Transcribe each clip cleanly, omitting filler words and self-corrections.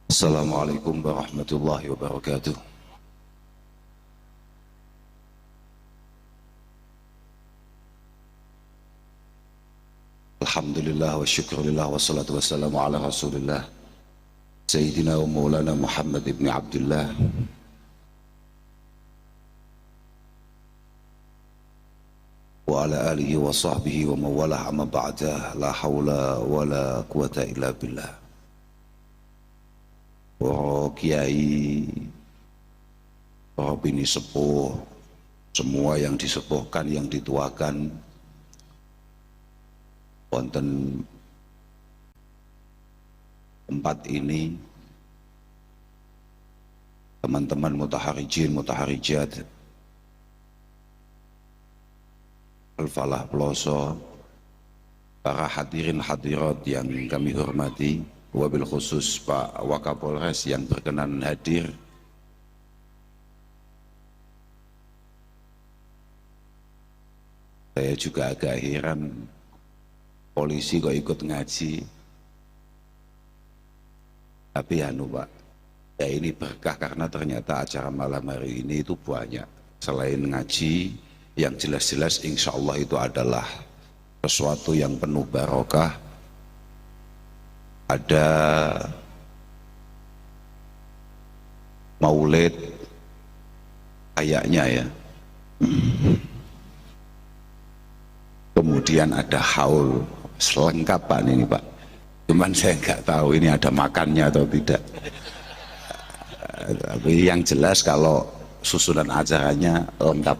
Assalamualaikum warahmatullahi wabarakatuh. Alhamdulillah wa syukurillah wa salatu wassalamu ala rasulillah Sayyidina wa maulana Muhammad ibn Abdullah wa ala alihi wa sahbihi wa mawalah amma ba'dah. La hawla wa la quwata illa billah. Para kiai, para bini sepuh, semua yang disepuhkan, yang dituakan, wonten tempat ini, teman-teman mutaharijin, mutaharijat, Al-Falah Peloso, para hadirin hadirat yang kami hormati, wabil khusus Pak Wakapolres yang berkenan hadir, saya juga agak heran polisi kok ikut ngaji. Tapi Pak, ya ini berkah karena ternyata acara malam hari ini itu banyak. Selain ngaji, yang jelas-jelas insya Allah itu adalah sesuatu yang penuh barokah. Ada maulid kayaknya ya. Kemudian ada haul, selengkapan ini Pak. Cuman saya nggak tahu ini ada makannya atau tidak. Tapi yang jelas kalau susunan acaranya lengkap.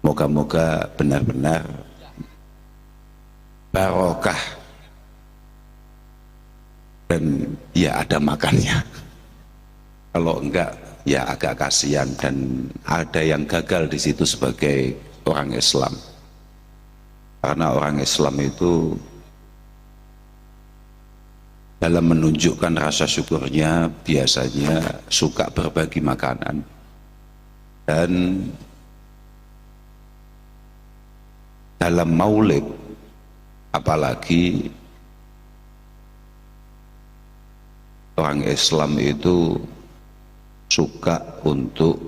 Moga-moga benar-benar barokah dan ya ada makannya. Kalau enggak ya agak kasihan dan ada yang gagal di situ sebagai orang Islam. Karena orang Islam itu dalam menunjukkan rasa syukurnya biasanya suka berbagi makanan. Dan dalam maulid apalagi orang Islam itu suka untuk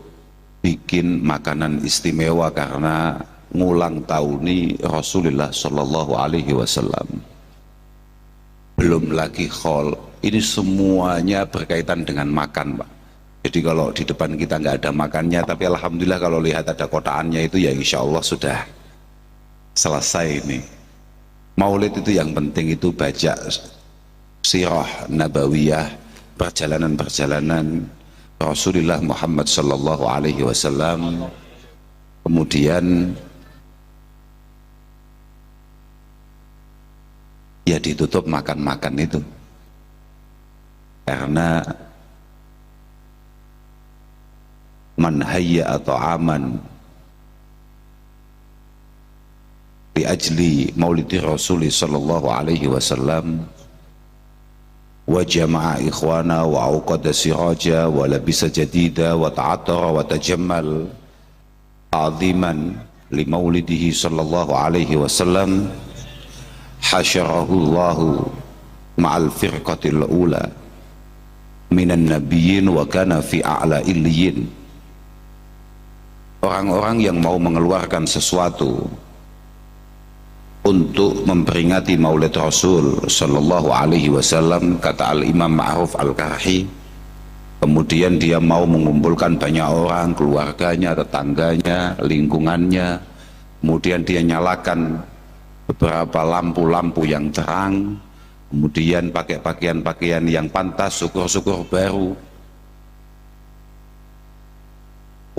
bikin makanan istimewa karena ngulang tahuni Rasulullah Shallallahu Alaihi Wasallam. Belum lagi khol, ini semuanya berkaitan dengan makan Pak. Jadi kalau di depan kita nggak ada makannya, tapi alhamdulillah kalau lihat ada kotaannya itu ya insya Allah sudah selesai ini. Maulid itu yang penting itu baca sirah nabawiyah, perjalanan-perjalanan Rasulullah Muhammad Sallallahu Alaihi Wasallam. Kemudian ya ditutup makan-makan itu, karena man hayya atau aman bi ajli maulidi Rasul sallallahu alaihi wasallam wa jama'a ikhwana wa auqada siraja wa labisa jadida wa ta'attara wa tajammal ta'ziman li maulidihi sallallahu alaihi wasallam hasyarahu Allahu ma'al firqatil ula minan nabiyyin wa kana fi a'la illiyin. Orang-orang yang mau mengeluarkan sesuatu untuk memperingati maulid Rasul Sallallahu Alaihi Wasallam, kata Al-Imam Ma'ruf Al-Karhi, kemudian dia mau mengumpulkan banyak orang, keluarganya, tetangganya, lingkungannya, kemudian dia nyalakan beberapa lampu-lampu yang terang, kemudian pakai pakaian-pakaian yang pantas, syukur-syukur baru,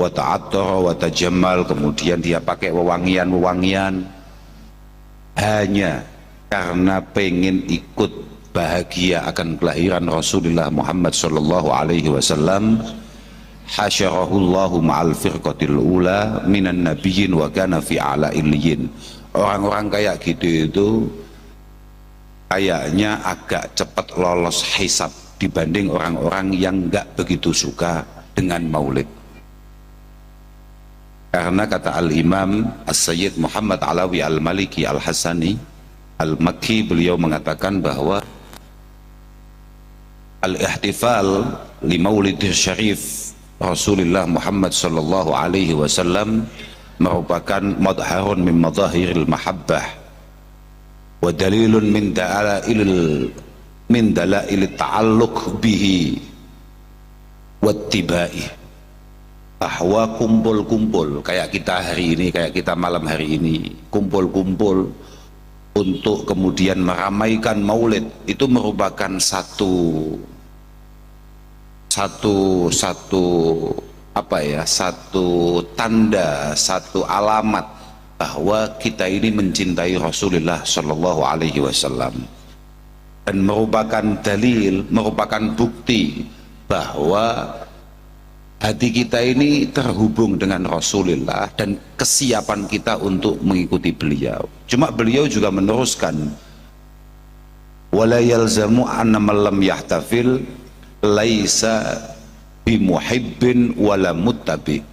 wa ta'attara wa tajammal, kemudian dia pakai wewangian-wewangian hanya karena pengen ikut bahagia akan kelahiran Rasulullah Muhammad sallallahu alaihi wasallam. Hasyarahullahu ma'al firqatil ula minan nabiyyin wa kana fi a'la illiyin. Orang-orang kayak gitu itu kayaknya agak cepat lolos hisab dibanding orang-orang yang enggak begitu suka dengan maulid. Karena kata Al-Imam As-Sayyid Muhammad Alawi Al-Maliki Al-Hasani Al-Makki, beliau mengatakan bahwa al-ihtifal li maulidil syarif Rasulullah Muhammad sallallahu alaihi wasallam merupakan madharun min madahiril mahabbah wa dalilun min dalail ta'alluq bihi wattibai, bahwa kumpul-kumpul kayak kita hari ini, kayak kita malam hari ini, kumpul-kumpul untuk kemudian meramaikan maulid, itu merupakan satu tanda, satu alamat bahwa kita ini mencintai Rasulullah Shallallahu Alaihi Wasallam, dan merupakan dalil, merupakan bukti bahwa hati kita ini terhubung dengan Rasulullah dan kesiapan kita untuk mengikuti beliau. Cuma beliau juga meneruskan, wala yalzamu anna man lam yahtafil laisa bimuhibbin wala muttabi.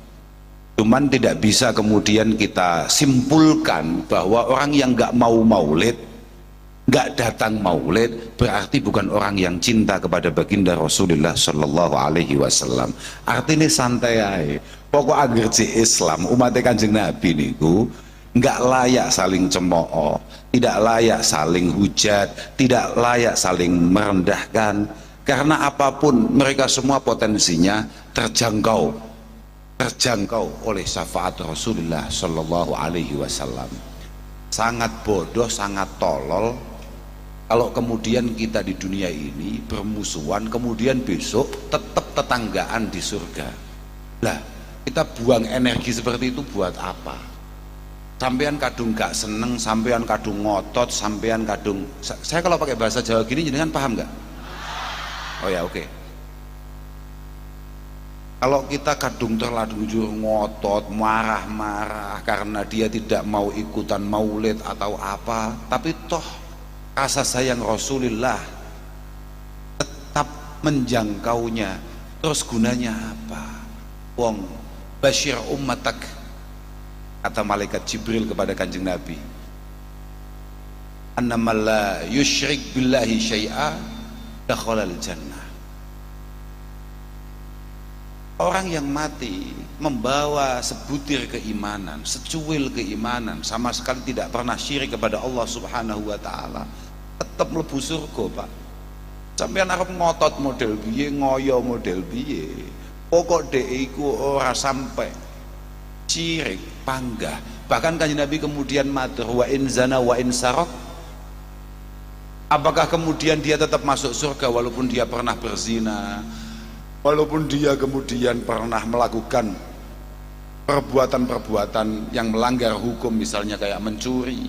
Cuman tidak bisa kemudian kita simpulkan bahwa orang yang nggak mau maulid, nggak datang maulid, berarti bukan orang yang cinta kepada baginda Rasulullah Shallallahu Alaihi Wasallam. Artinya santai aja. Pokok agar Islam umat Kanjeng Nabi niku nggak layak saling cemooh, tidak layak saling hujat, tidak layak saling merendahkan, karena apapun mereka semua potensinya terjangkau oleh syafaat Rasulullah Shallallahu Alaihi Wasallam. Sangat bodoh, sangat tolol kalau kemudian kita di dunia ini bermusuhan, kemudian besok tetap tetanggaan di surga. Lah, kita buang energi seperti itu buat apa? Sampean kadung gak seneng, sampean kadung ngotot, sampean kadung, saya kalau pakai bahasa Jawa gini jenengan paham gak? Oh ya, oke. Kalau kita kadung terlanjur ngotot, marah-marah karena dia tidak mau ikutan maulid atau apa, tapi toh rasa sayang Rasulullah tetap menjangkaunya, terus gunanya apa? Wong basyir ummatak, kata malaikat Jibril kepada Kanjeng Nabi, annamal la yusyrik billahi syai'a dakhalal jannah. Orang yang mati membawa sebutir keimanan, secuil keimanan, sama sekali tidak pernah syirik kepada Allah Subhanahu wa taala, tetap mlebu surga, Pak. Sampeyan arep ngotot model piye, ngoyo model piye, pokok dhek iku ora sampai syirik, panggah. Bahkan Kanjeng Nabi kemudian matur, wa in zana wa in sarok. Apakah kemudian dia tetap masuk surga walaupun dia pernah berzina, walaupun dia kemudian pernah melakukan perbuatan-perbuatan yang melanggar hukum, misalnya kayak mencuri,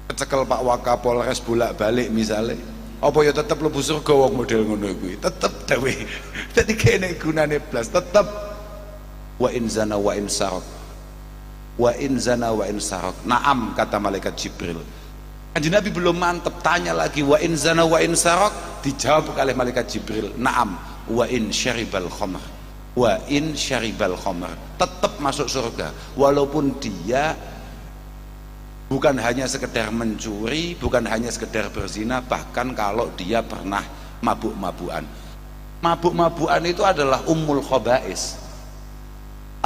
kecekel Pak Wakapolres bolak-balik misalnya, apa ya tetap lebu surga wong model ngono kuwi? Tetep dawe. Dadi kene gunane blas, tetep wa in zana wa in sarok. Wa in zana wa in sarok. Naam, kata malaikat Jibril. Kanjeng Nabi belum mantep, tanya lagi, wa in zana wa in sarok, dijawab oleh malaikat Jibril, naam, wa in syaribal khamr, wa in syaribal khamr, tetap masuk surga walaupun dia bukan hanya sekedar mencuri, bukan hanya sekedar berzina, bahkan kalau dia pernah mabuk-mabukan. Mabuk-mabukan itu adalah ummul khaba'is.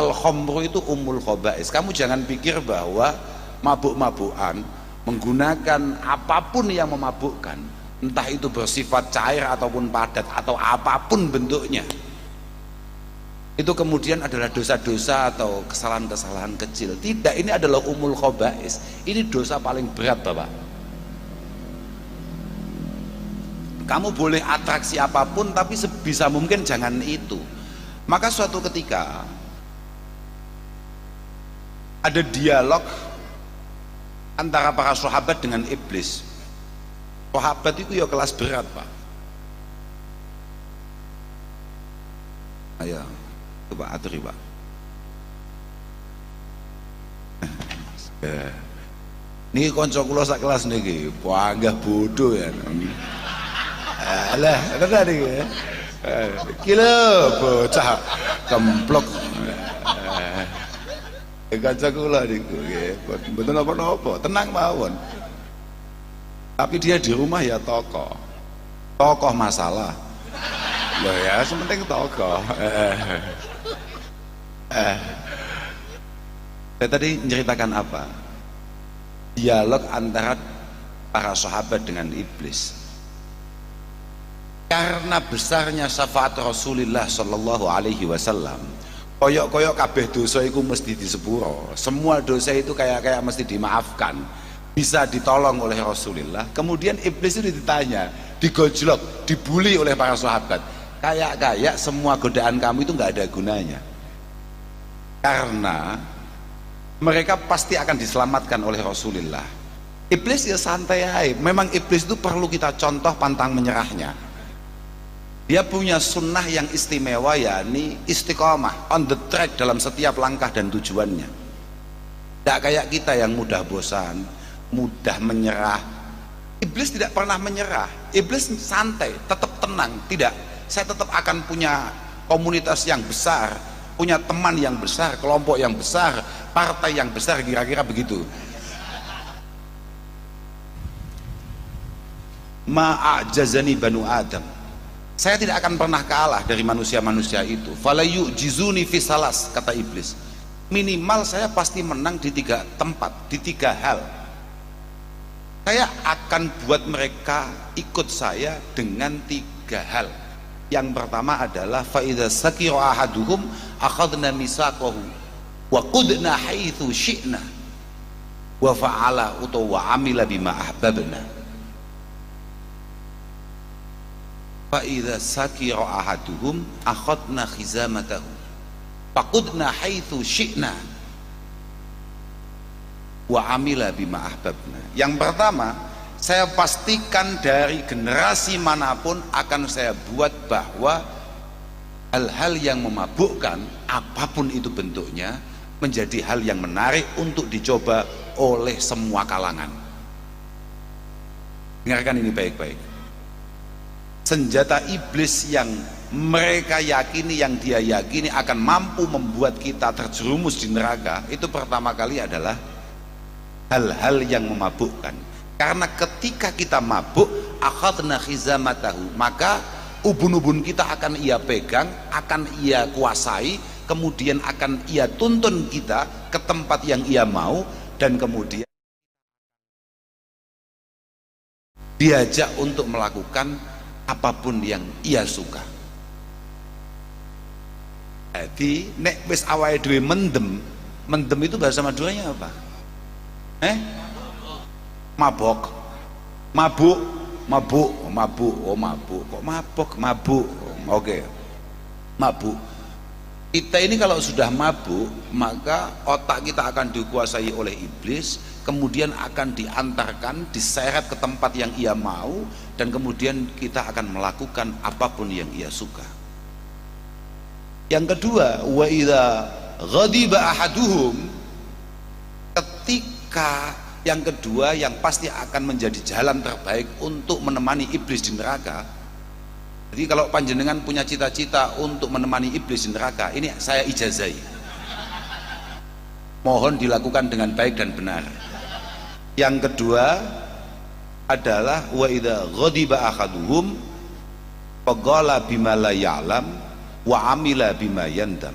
Al-khamru itu ummul khaba'is. Kamu jangan pikir bahwa mabuk-mabukan menggunakan apapun yang memabukkan, entah itu bersifat cair ataupun padat atau apapun bentuknya, itu kemudian adalah dosa-dosa atau kesalahan-kesalahan kecil. Tidak, ini adalah umul khaba'is. Ini dosa paling berat, Bapak. Kamu boleh atraksi apapun, tapi sebisa mungkin jangan itu. Maka suatu ketika ada dialog antara para sahabat dengan iblis. Sahabat itu ya kelas berat, Pak. Ayo, coba aturi, Pak. Niki kanca kula sak kelas niki, panggah bodoh ya. Alah, tenan iki. Kilo bocah kemplok. Kanca kula niku nggih, mboten napa-napa, tenang mawon. Tapi dia di rumah ya tokoh. tokoh masalah loh ya, sementing tokoh. Saya tadi menceritakan apa? Dialog antara para sahabat dengan iblis. Karena besarnya syafaat Rasulullah Shallallahu Alaihi Wasallam, koyok-koyok kabeh dosa itu mesti disepuro. Semua dosa itu kayak mesti dimaafkan, bisa ditolong oleh Rasulullah. Kemudian iblis itu ditanya, digojlok, dibully oleh para sahabat. Kayak semua godaan kamu itu nggak ada gunanya. Karena mereka pasti akan diselamatkan oleh Rasulullah. Iblis ya santai aja. Memang iblis itu perlu kita contoh pantang menyerahnya. Dia punya sunnah yang istimewa, yakni istiqomah, on the track dalam setiap langkah dan tujuannya. Tidak kayak kita yang mudah bosan, mudah menyerah. Iblis tidak pernah menyerah. Iblis santai, tetap tenang. Tidak, saya tetap akan punya komunitas yang besar, punya teman yang besar, kelompok yang besar, partai yang besar, kira-kira begitu. Ma'ajazani banu Adam, saya tidak akan pernah kalah dari manusia-manusia itu. Fala yu'jizuni fi salas, kata iblis. Minimal saya pasti menang di 3 tempat, di 3 hal. Saya akan buat mereka ikut saya dengan 3 hal. Yang pertama adalah fa idza sakira ahaduhum akhadna misaqahu wa qudna haitsu syi'na wa fa'ala wa amila bima ahbabna. Fa idza sakira ahaduhum akhadna khizamatahu faqudna haitsu syi'na wa amila bima ahbabna. Yang pertama, saya pastikan dari generasi manapun akan saya buat bahwa hal-hal yang memabukkan, apapun itu bentuknya, menjadi hal yang menarik untuk dicoba oleh semua kalangan. Dengarkan ini baik-baik. Senjata iblis yang mereka yakini, yang dia yakini akan mampu membuat kita terjerumus di neraka, itu pertama kali adalah hal-hal yang memabukkan. Karena ketika kita mabuk, akhadna khizamatahu, maka ubun-ubun kita akan ia pegang, akan ia kuasai, kemudian akan ia tuntun kita ke tempat yang ia mau, dan kemudian diajak untuk melakukan apapun yang ia suka. Jadi nek wis awake dhewe mendem itu bahasa Maduranya apa? Mabok, mabuk, oh mabuk, kok mabuk, oke. Mabuk. Kita ini kalau sudah mabuk, maka otak kita akan dikuasai oleh iblis, kemudian akan diantarkan, diseret ke tempat yang ia mau, dan kemudian kita akan melakukan apapun yang ia suka. Yang kedua, wa idza ghadiba ahaduhum, ketika yang kedua yang pasti akan menjadi jalan terbaik untuk menemani iblis di neraka. Jadi kalau panjenengan punya cita-cita untuk menemani iblis di neraka, ini saya ijazai, mohon dilakukan dengan baik dan benar. Yang kedua adalah wa idza ghadiba ahaduhum faqala bima la ya'lam wa amila bima yandam.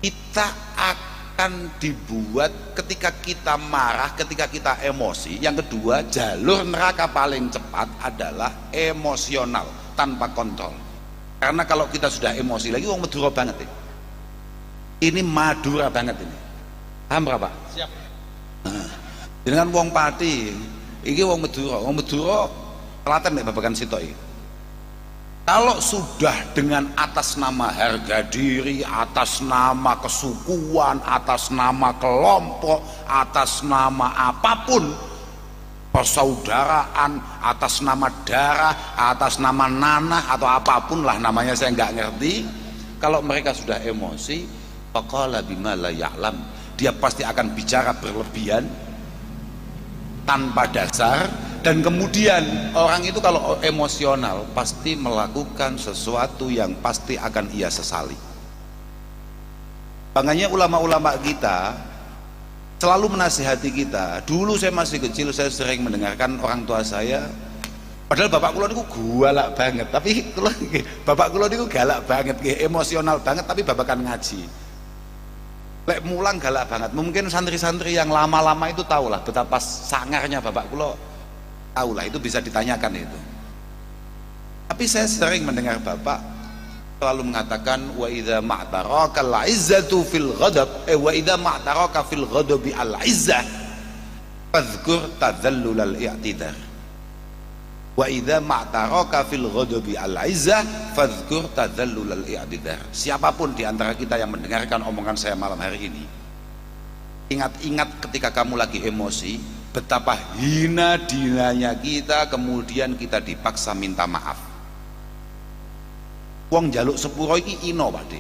Kita akan dibuat ketika kita marah, ketika kita emosi. Yang kedua, jalur neraka paling cepat adalah emosional, tanpa kontrol. Karena kalau kita sudah emosi lagi, wong Madura banget ini. Ini Madura banget ini. Paham berapa? Siap. Dengan wong Pati, ini wong Madura telaten nek babagan sitok iki. Kalau sudah dengan atas nama harga diri, atas nama kesukuan, atas nama kelompok, atas nama apapun, persaudaraan, atas nama darah, atas nama nanah atau apapun lah namanya, saya nggak ngerti. Kalau mereka sudah emosi, faqala bima la ya'lam, dia pasti akan bicara berlebihan tanpa dasar. Dan kemudian orang itu kalau emosional pasti melakukan sesuatu yang pasti akan ia sesali. Makanya ulama-ulama kita selalu menasihati kita. Dulu saya masih kecil, saya sering mendengarkan orang tua saya Padahal bapak kula niku galak banget, tapi kula bapak kula niku galak banget, emosional banget, tapi babakan ngaji. Lek mulang galak banget. Mungkin santri-santri yang lama-lama itu tahulah betapa sangarnya bapak kula. Tahulah, itu bisa ditanyakan itu. Tapi saya sering mendengar bapak selalu mengatakan wa idza ma'taraka al-izzatu fil ghadab wa idza ma'taraka fil ghadabi al-izzah fadhkur tadhallul al-i'tidar. Wa idza ma'taraka fil ghadabi al-izzah fadhkur tadhallul al-i'tidar. Siapapun di antara kita yang mendengarkan omongan saya malam hari ini, ingat-ingat ketika kamu lagi emosi, betapa hina dinanya kita, kemudian kita dipaksa minta maaf. Wong jaluk sepuro iki ino Pak De.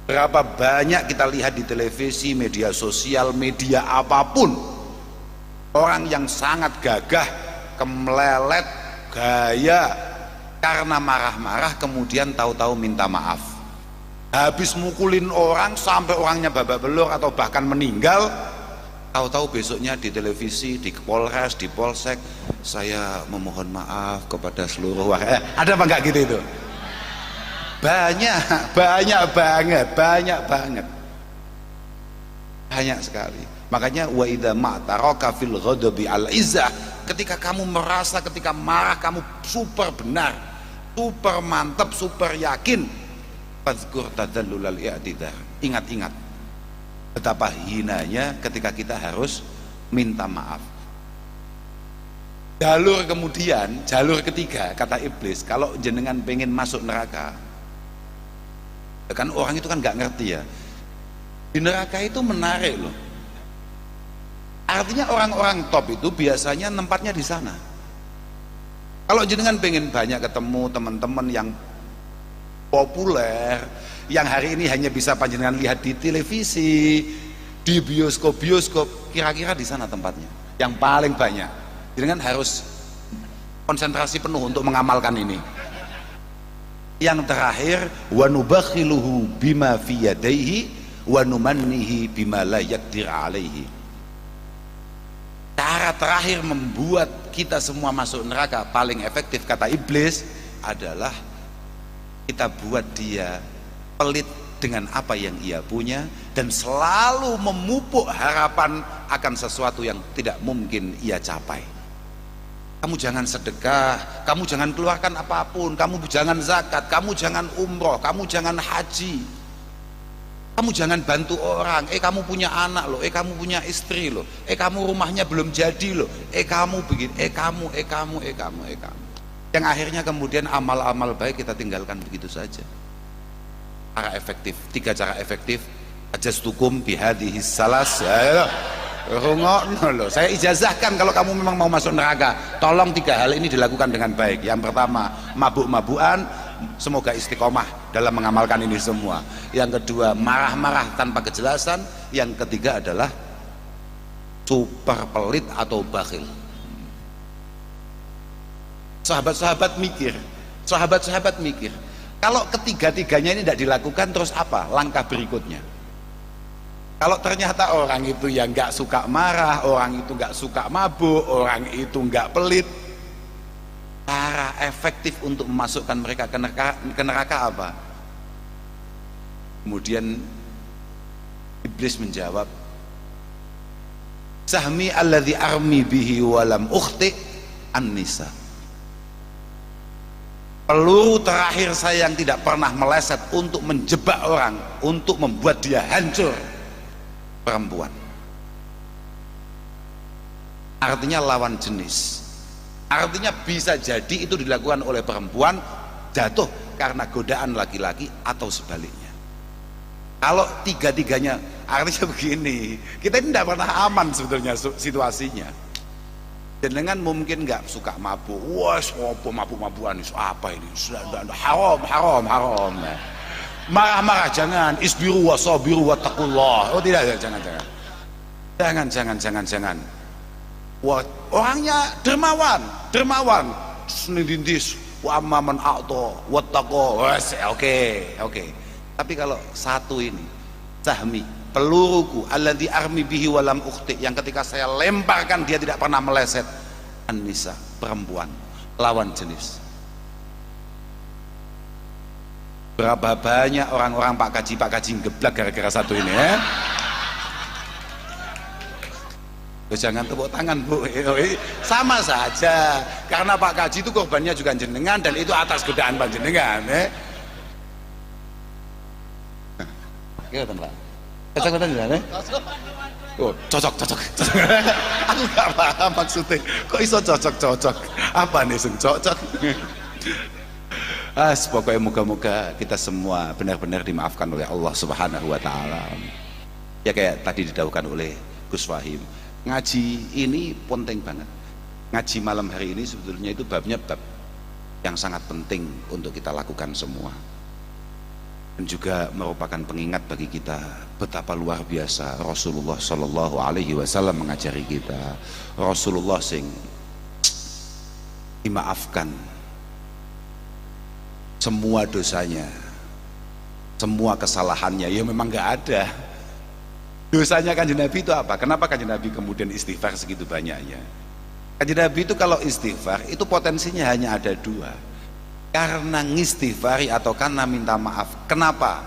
Berapa banyak kita lihat di televisi, media sosial, media apapun, orang yang sangat gagah, kemelelet, gaya, karena marah-marah kemudian tahu-tahu minta maaf. Habis mukulin orang sampai orangnya babak belur atau bahkan meninggal, tahu-tahu besoknya di televisi, di Polres, di Polsek, saya memohon maaf kepada seluruh warga. Ada apa enggak gitu itu? Banyak sekali. Makanya wa idza ma'taraka fil ghadabi al izzah, ketika kamu merasa ketika marah kamu super benar, super mantap, super yakin, fadzkur tadallul al i'tidar. Ingat-ingat betapa hinanya ketika kita harus minta maaf. Jalur kemudian, jalur ketiga kata iblis, kalau jenengan pengen masuk neraka, kan orang itu kan nggak ngerti ya, di neraka itu menarik loh. Artinya orang-orang top itu biasanya tempatnya di sana. Kalau jenengan pengen banyak ketemu teman-teman yang populer, yang hari ini hanya bisa panjenengan lihat di televisi, di bioskop, kira-kira di sana tempatnya yang paling banyak. Jenengan harus konsentrasi penuh untuk mengamalkan ini. Yang terakhir, wa nubakhiluhu bima fi yadayhi wa numannihi bima la yaqdir alaihi. Cara terakhir membuat kita semua masuk neraka paling efektif kata iblis adalah kita buat dia pelit dengan apa yang ia punya dan selalu memupuk harapan akan sesuatu yang tidak mungkin ia capai. Kamu jangan sedekah, kamu jangan keluarkan apapun, kamu jangan zakat, kamu jangan umroh, kamu jangan haji, kamu jangan bantu orang, kamu punya anak loh, kamu punya istri loh, kamu rumahnya belum jadi loh, kamu begini, kamu. Yang akhirnya kemudian amal-amal baik kita tinggalkan begitu saja. Cara efektif, 3 cara efektif. Ajastukum bihadhihi salas. Rungokno loh, saya ijazahkan kalau kamu memang mau masuk neraka, tolong 3 hal ini dilakukan dengan baik. Yang pertama, mabuk-mabukan, semoga istiqomah dalam mengamalkan ini semua. Yang kedua, marah-marah tanpa kejelasan. Yang ketiga adalah super pelit atau bakhil. Sahabat-sahabat mikir, kalau ketiga-tiganya ini tidak dilakukan, terus apa langkah berikutnya? Kalau ternyata orang itu yang nggak suka marah, orang itu nggak suka mabuk, orang itu nggak pelit, cara efektif untuk memasukkan mereka ke neraka apa? Kemudian iblis menjawab, sahmi alladzi armi bihi walam ukhti an-nisa. Peluru terakhir saya yang tidak pernah meleset untuk menjebak orang, untuk membuat dia hancur, perempuan. Artinya lawan jenis. Artinya bisa jadi itu dilakukan oleh perempuan, jatuh karena godaan laki-laki atau sebaliknya. Kalau tiga-tiganya, artinya begini, kita ini tidak pernah aman sebetulnya situasinya. Jenengan mungkin nggak suka mabuk, wah sopo mabuk-mabukan apa ini, haram. Marah-marah jangan, isbiru wa sabiru wa taqullah. Oh tidak, jangan. Wah, orangnya dermawan, senindis, wa amman a'ta wa taqwa. Oke. Tapi kalau satu ini, sahmi, peluruku alladzi armi bihi walam ukhti, yang ketika saya lemparkan dia tidak pernah meleset, an-nisa, perempuan. lawan jenis. Berapa banyak orang-orang Pak Kaji geblak gara-gara satu ini ya. Jangan tepuk tangan Bu, sama saja karena Pak Kaji itu korbannya juga jenengan dan itu atas godaan panjenengan Pak. Cocok jenengan Oh, cocok. Aku gak paham maksudnya. Kok iso cocok? Apa nih sing cocok? Pokoknya moga-moga kita semua benar-benar dimaafkan oleh Allah Subhanahu wa taala. Ya kayak tadi didahulukan oleh Gus Fahim. Ngaji ini penting banget. Ngaji malam hari ini sebetulnya itu babnya bab yang sangat penting untuk kita lakukan semua. Dan juga merupakan pengingat bagi kita betapa luar biasa Rasulullah Shallallahu Alaihi Wasallam mengajari kita. Rasulullah sing dimaafkan semua dosanya, semua kesalahannya, ya memang nggak ada. Dosanya Kanjeng Nabi itu apa? Kenapa Kanjeng Nabi kemudian istighfar segitu banyaknya? Kanjeng Nabi itu kalau istighfar itu potensinya hanya ada dua. Karena ngistighfari atau karena minta maaf. Kenapa?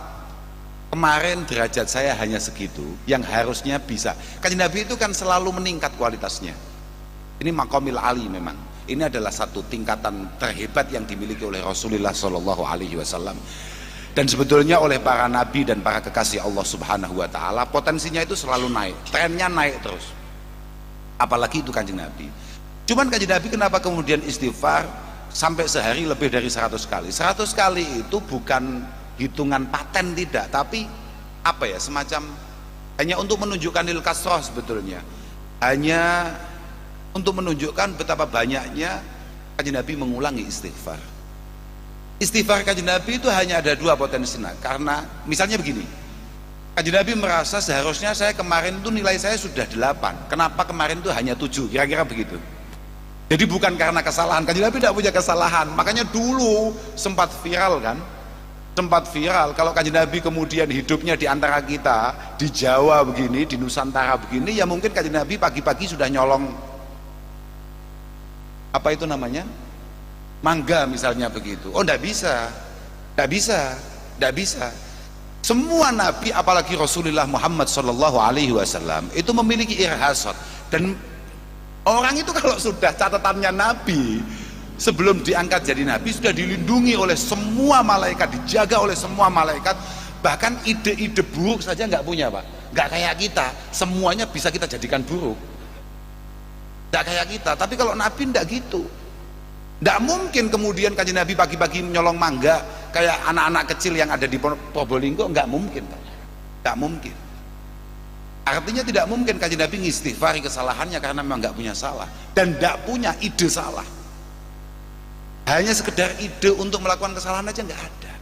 Kemarin derajat saya hanya segitu, yang harusnya bisa. Kanjeng Nabi itu kan selalu meningkat kualitasnya. Ini maqamil ali memang. Ini adalah satu tingkatan terhebat yang dimiliki oleh Rasulullah Shallallahu Alaihi Wasallam. Dan sebetulnya oleh para nabi dan para kekasih Allah Subhanahu wa taala potensinya itu selalu naik, trennya naik terus. Apalagi itu Kanjeng Nabi. Cuman Kanjeng Nabi kenapa kemudian istighfar sampai sehari lebih dari 100 kali? 100 kali itu bukan hitungan paten tidak, tapi apa ya, semacam hanya untuk menunjukkan lil kasrah sebetulnya. Hanya untuk menunjukkan betapa banyaknya Kanjeng Nabi mengulangi istighfar. Istighfar Kanjeng Nabi itu hanya ada dua potensi. Karena misalnya begini, Kanjeng Nabi merasa seharusnya saya kemarin itu nilai saya sudah 8, kenapa kemarin itu hanya 7, kira-kira begitu. Jadi bukan karena kesalahan, Kanjeng Nabi tidak punya kesalahan. Makanya dulu sempat viral kan, sempat viral kalau Kanjeng Nabi kemudian hidupnya di antara kita, di Jawa begini, di Nusantara begini, ya mungkin Kanjeng Nabi pagi-pagi sudah nyolong apa itu namanya, mangga misalnya begitu. Oh, tidak bisa. Semua nabi apalagi Rasulullah Muhammad Sallallahu Alaihi Wasallam itu memiliki irhasat. Dan orang itu kalau sudah catatannya nabi sebelum diangkat jadi nabi sudah dilindungi oleh semua malaikat, dijaga oleh semua malaikat. Bahkan ide-ide buruk saja nggak punya Pak. Nggak kayak kita, semuanya bisa kita jadikan buruk. Nggak kayak kita. Tapi kalau nabi nggak gitu. Tidak mungkin kemudian Kanjeng Nabi pagi-pagi nyolong mangga kayak anak-anak kecil yang ada di Probolinggo, nggak mungkin, nggak mungkin. Artinya tidak mungkin Kanjeng Nabi ngistighfari kesalahannya karena memang nggak punya salah dan tidak punya ide salah. Hanya sekedar ide untuk melakukan kesalahan aja nggak ada.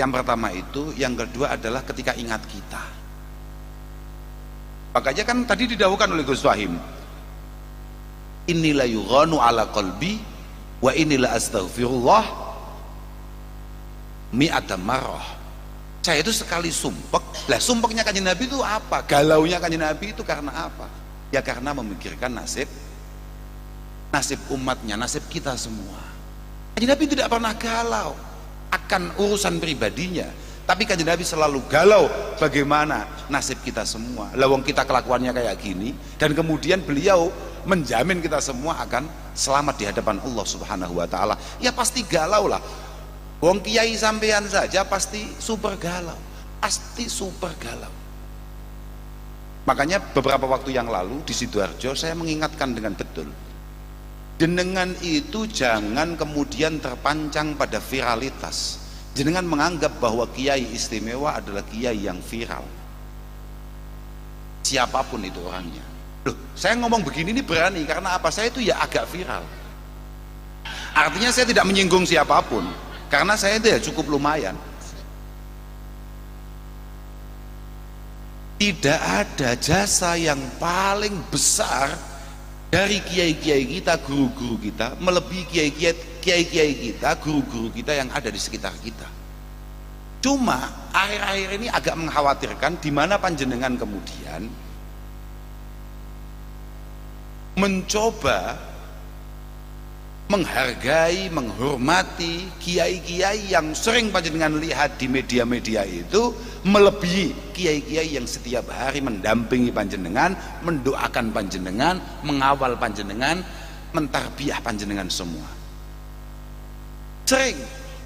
Yang pertama itu, yang kedua adalah ketika ingat kita. Makanya kan tadi didahulukan oleh Gus Fahim. Inilah yughanu ala qalbi wa inilah astaghfirullah mi'ata marrah. Saya itu sekali sumpek. Lah sumpeknya Kanjeng Nabi itu apa? Galaunya Kanjeng Nabi itu karena apa? Ya karena memikirkan nasib umatnya, nasib kita semua. Kanjeng Nabi tidak pernah galau akan urusan pribadinya, tapi Kanjeng Nabi selalu galau bagaimana nasib kita semua. Lah wong kita kelakuannya kayak gini, dan kemudian beliau menjamin kita semua akan selamat di hadapan Allah Subhanahu wa taala. Ya pasti galau lah. Wong kiai sampean saja pasti super galau. Pasti super galau. Makanya beberapa waktu yang lalu di Sidoarjo saya mengingatkan dengan betul. Jenengan itu jangan kemudian terpancang pada viralitas. Jenengan menganggap bahwa kiai istimewa adalah kiai yang viral. Siapapun itu orangnya. Loh, saya ngomong begini ini berani karena apa? Saya itu ya agak viral. Artinya saya tidak menyinggung siapapun karena saya itu ya cukup lumayan. Tidak ada jasa yang paling besar dari kiai-kiai kita, guru-guru kita, melebihi kiai-kiai kita, guru-guru kita yang ada di sekitar kita. Cuma akhir-akhir ini agak mengkhawatirkan di mana panjenengan kemudian mencoba menghargai, menghormati kiai-kiai yang sering panjenengan lihat di media-media itu, melebihi kiai-kiai yang setiap hari mendampingi panjenengan, mendoakan panjenengan, mengawal panjenengan, mentarbiyah panjenengan semua. Sering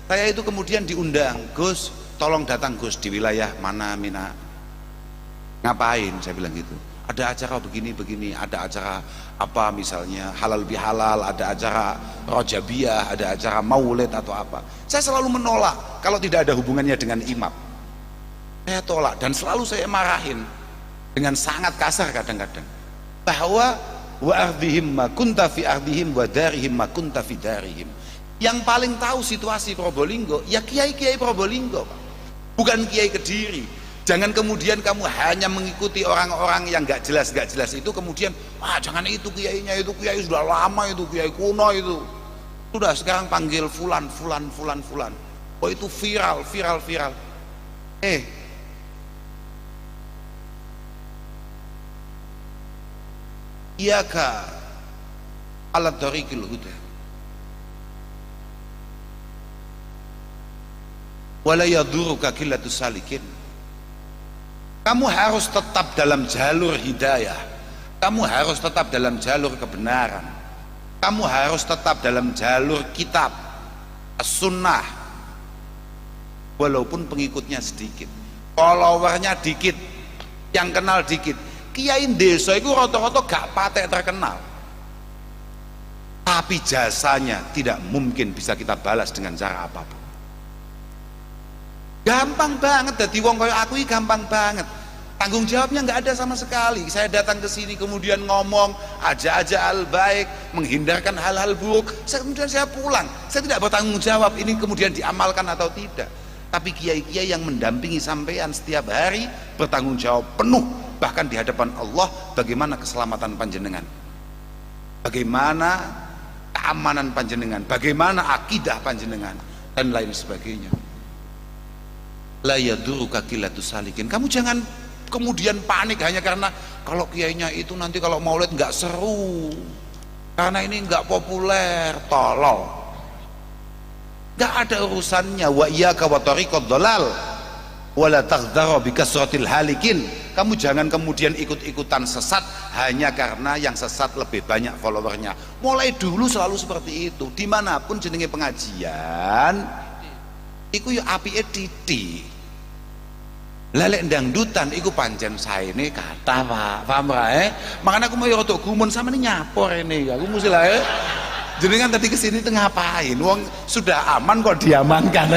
saya itu kemudian diundang, Gus, tolong datang Gus di wilayah mana Mina. Ngapain? Saya bilang gitu. Ada acara begini-begini, ada acara apa misalnya halal bihalal, ada acara rojabiah, ada acara maulid atau apa. Saya selalu menolak kalau tidak ada hubungannya dengan imam. Saya tolak dan selalu saya marahin dengan sangat kasar kadang-kadang. Bahwa wa ardhihim ma kunta fi ardhihim wa darihim ma kunta fi darihim. Yang paling tahu situasi Probolinggo ya kiai-kiai Probolinggo, Pak. Bukan kiai Kediri. Jangan kemudian kamu hanya mengikuti orang-orang yang gak jelas itu, kemudian jangan itu kiainya, itu kiai sudah lama, itu kiai kuno itu. Sudah sekarang panggil fulan. Oh itu viral. Iyaka ala tariqil huda wala yaduruka qillatus salikin. Kamu harus tetap dalam jalur hidayah, kamu harus tetap dalam jalur kebenaran, kamu harus tetap dalam jalur kitab as-sunnah, walaupun pengikutnya sedikit, followernya dikit, yang kenal dikit. Kiai desa itu rata-rata gak patek terkenal, tapi jasanya tidak mungkin bisa kita balas dengan cara apapun. Gampang banget dadi wong kaya aku ini, gampang banget. Tanggung jawabnya nggak ada sama sekali. Saya datang ke sini kemudian ngomong aja hal baik, menghindarkan hal-hal buruk. Kemudian saya pulang. Saya tidak bertanggung jawab ini kemudian diamalkan atau tidak. Tapi kiai-kiai yang mendampingi sampean setiap hari bertanggung jawab penuh, bahkan di hadapan Allah, bagaimana keselamatan panjenengan, bagaimana keamanan panjenengan, bagaimana akidah panjenengan dan lain sebagainya. La yaduruka qillatus salikin. Kamu jangan kemudian panik hanya karena kalau kiainya itu nanti kalau maulid nggak seru, karena ini nggak populer, tolol. Nggak ada urusannya. Wa iyyaka wa tariqad dhalal wala taghdharu bi kasratil halikin. Kamu jangan kemudian ikut-ikutan sesat hanya karena yang sesat lebih banyak followernya. Mulai dulu selalu seperti itu. Dimanapun jenenge pengajian iku yo apike titik. Lelek dangdutan iku pancen saene kata Pak, paham ra? Makanya aku mau rada gumun sama ini nyapor ini. Aku mesti lah jenengan tadi kesini tuh ngapain? Wong sudah aman kok diamankan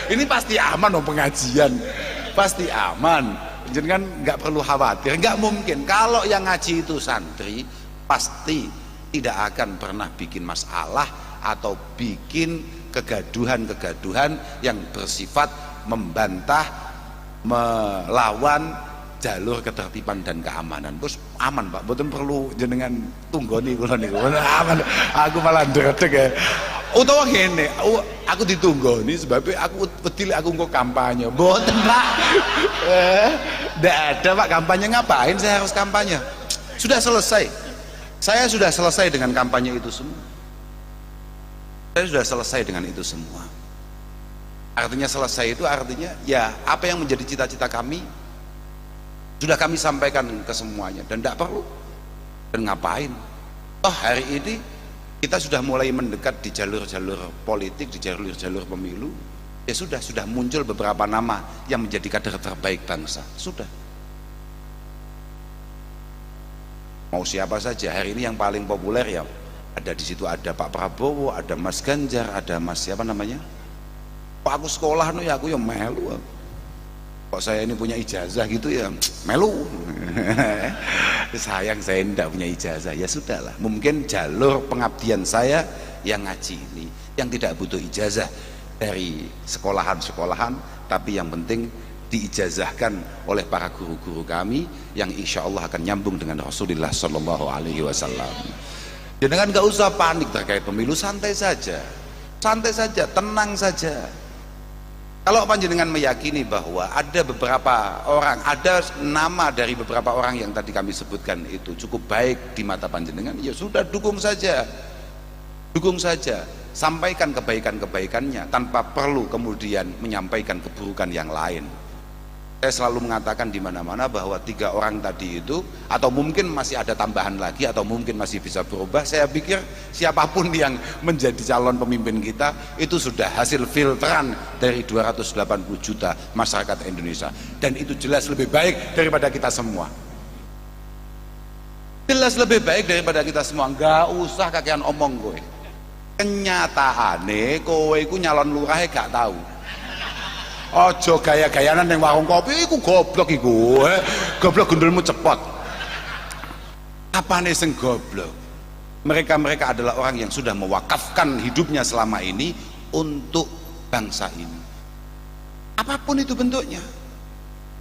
ini pasti aman dong pengajian. Pasti aman. Jenengan nggak perlu khawatir, nggak mungkin. Kalau yang ngaji itu santri pasti tidak akan pernah bikin masalah atau bikin kegaduhan-kegaduhan yang bersifat membantah, melawan jalur ketertiban dan keamanan. Terus aman Pak, mboten perlu jenengan tunggoni kula niku. Aman. Aku malah ndredeg ya. Utawa ngene, aku ditunggoni sebab aku pedil aku engko kampanye. Mboten Pak. Ndak ada Pak kampanye, ngapain saya harus kampanye? Sudah selesai. Saya sudah selesai dengan kampanye itu semua. Saya sudah selesai dengan itu semua. Artinya selesai itu artinya ya apa yang menjadi cita-cita kami sudah kami sampaikan ke semuanya dan tidak perlu. Dan ngapain? Oh hari ini kita sudah mulai mendekat di jalur-jalur politik, di jalur-jalur pemilu. Ya sudah muncul beberapa nama yang menjadi kader terbaik bangsa. Sudah. Mau siapa saja hari ini yang paling populer ya ada di situ, ada Pak Prabowo, ada Mas Ganjar, ada Mas siapa namanya? Pak aku sekolah ya aku yang melu. Kok saya ini punya ijazah gitu ya melu. Sayang saya tidak punya ijazah. Ya sudahlah. Mungkin jalur pengabdian saya yang ngaji ini, yang tidak butuh ijazah dari sekolahan-sekolahan, tapi yang penting diijazahkan oleh para guru-guru kami yang insya Allah akan nyambung dengan Rasulullah Shallallahu Alaihi Wasallam. Jangan nggak usah panik terkait pemilu, santai saja, tenang saja. Kalau panjenengan meyakini bahwa ada beberapa orang, ada nama dari beberapa orang yang tadi kami sebutkan itu cukup baik di mata panjenengan, ya sudah dukung saja. dukung saja, sampaikan kebaikan-kebaikannya tanpa perlu kemudian menyampaikan keburukan yang lain. Saya selalu mengatakan di mana-mana bahwa 3 orang tadi itu, atau mungkin masih ada tambahan lagi, atau mungkin masih bisa berubah. Saya pikir siapapun yang menjadi calon pemimpin kita itu sudah hasil filteran dari 280 juta masyarakat Indonesia, dan itu jelas lebih baik daripada kita semua. Jelas lebih baik daripada kita semua. Nggak usah kakean omong gue. Kenyataane kowe iku nyalon lurah gak tahu. Ojo gaya-gayanan yang warung kopi iku goblok iku. Goblok gundulmu cepot. Apane sing goblok? Mereka adalah orang yang sudah mewakafkan hidupnya selama ini untuk bangsa ini. Apapun itu bentuknya.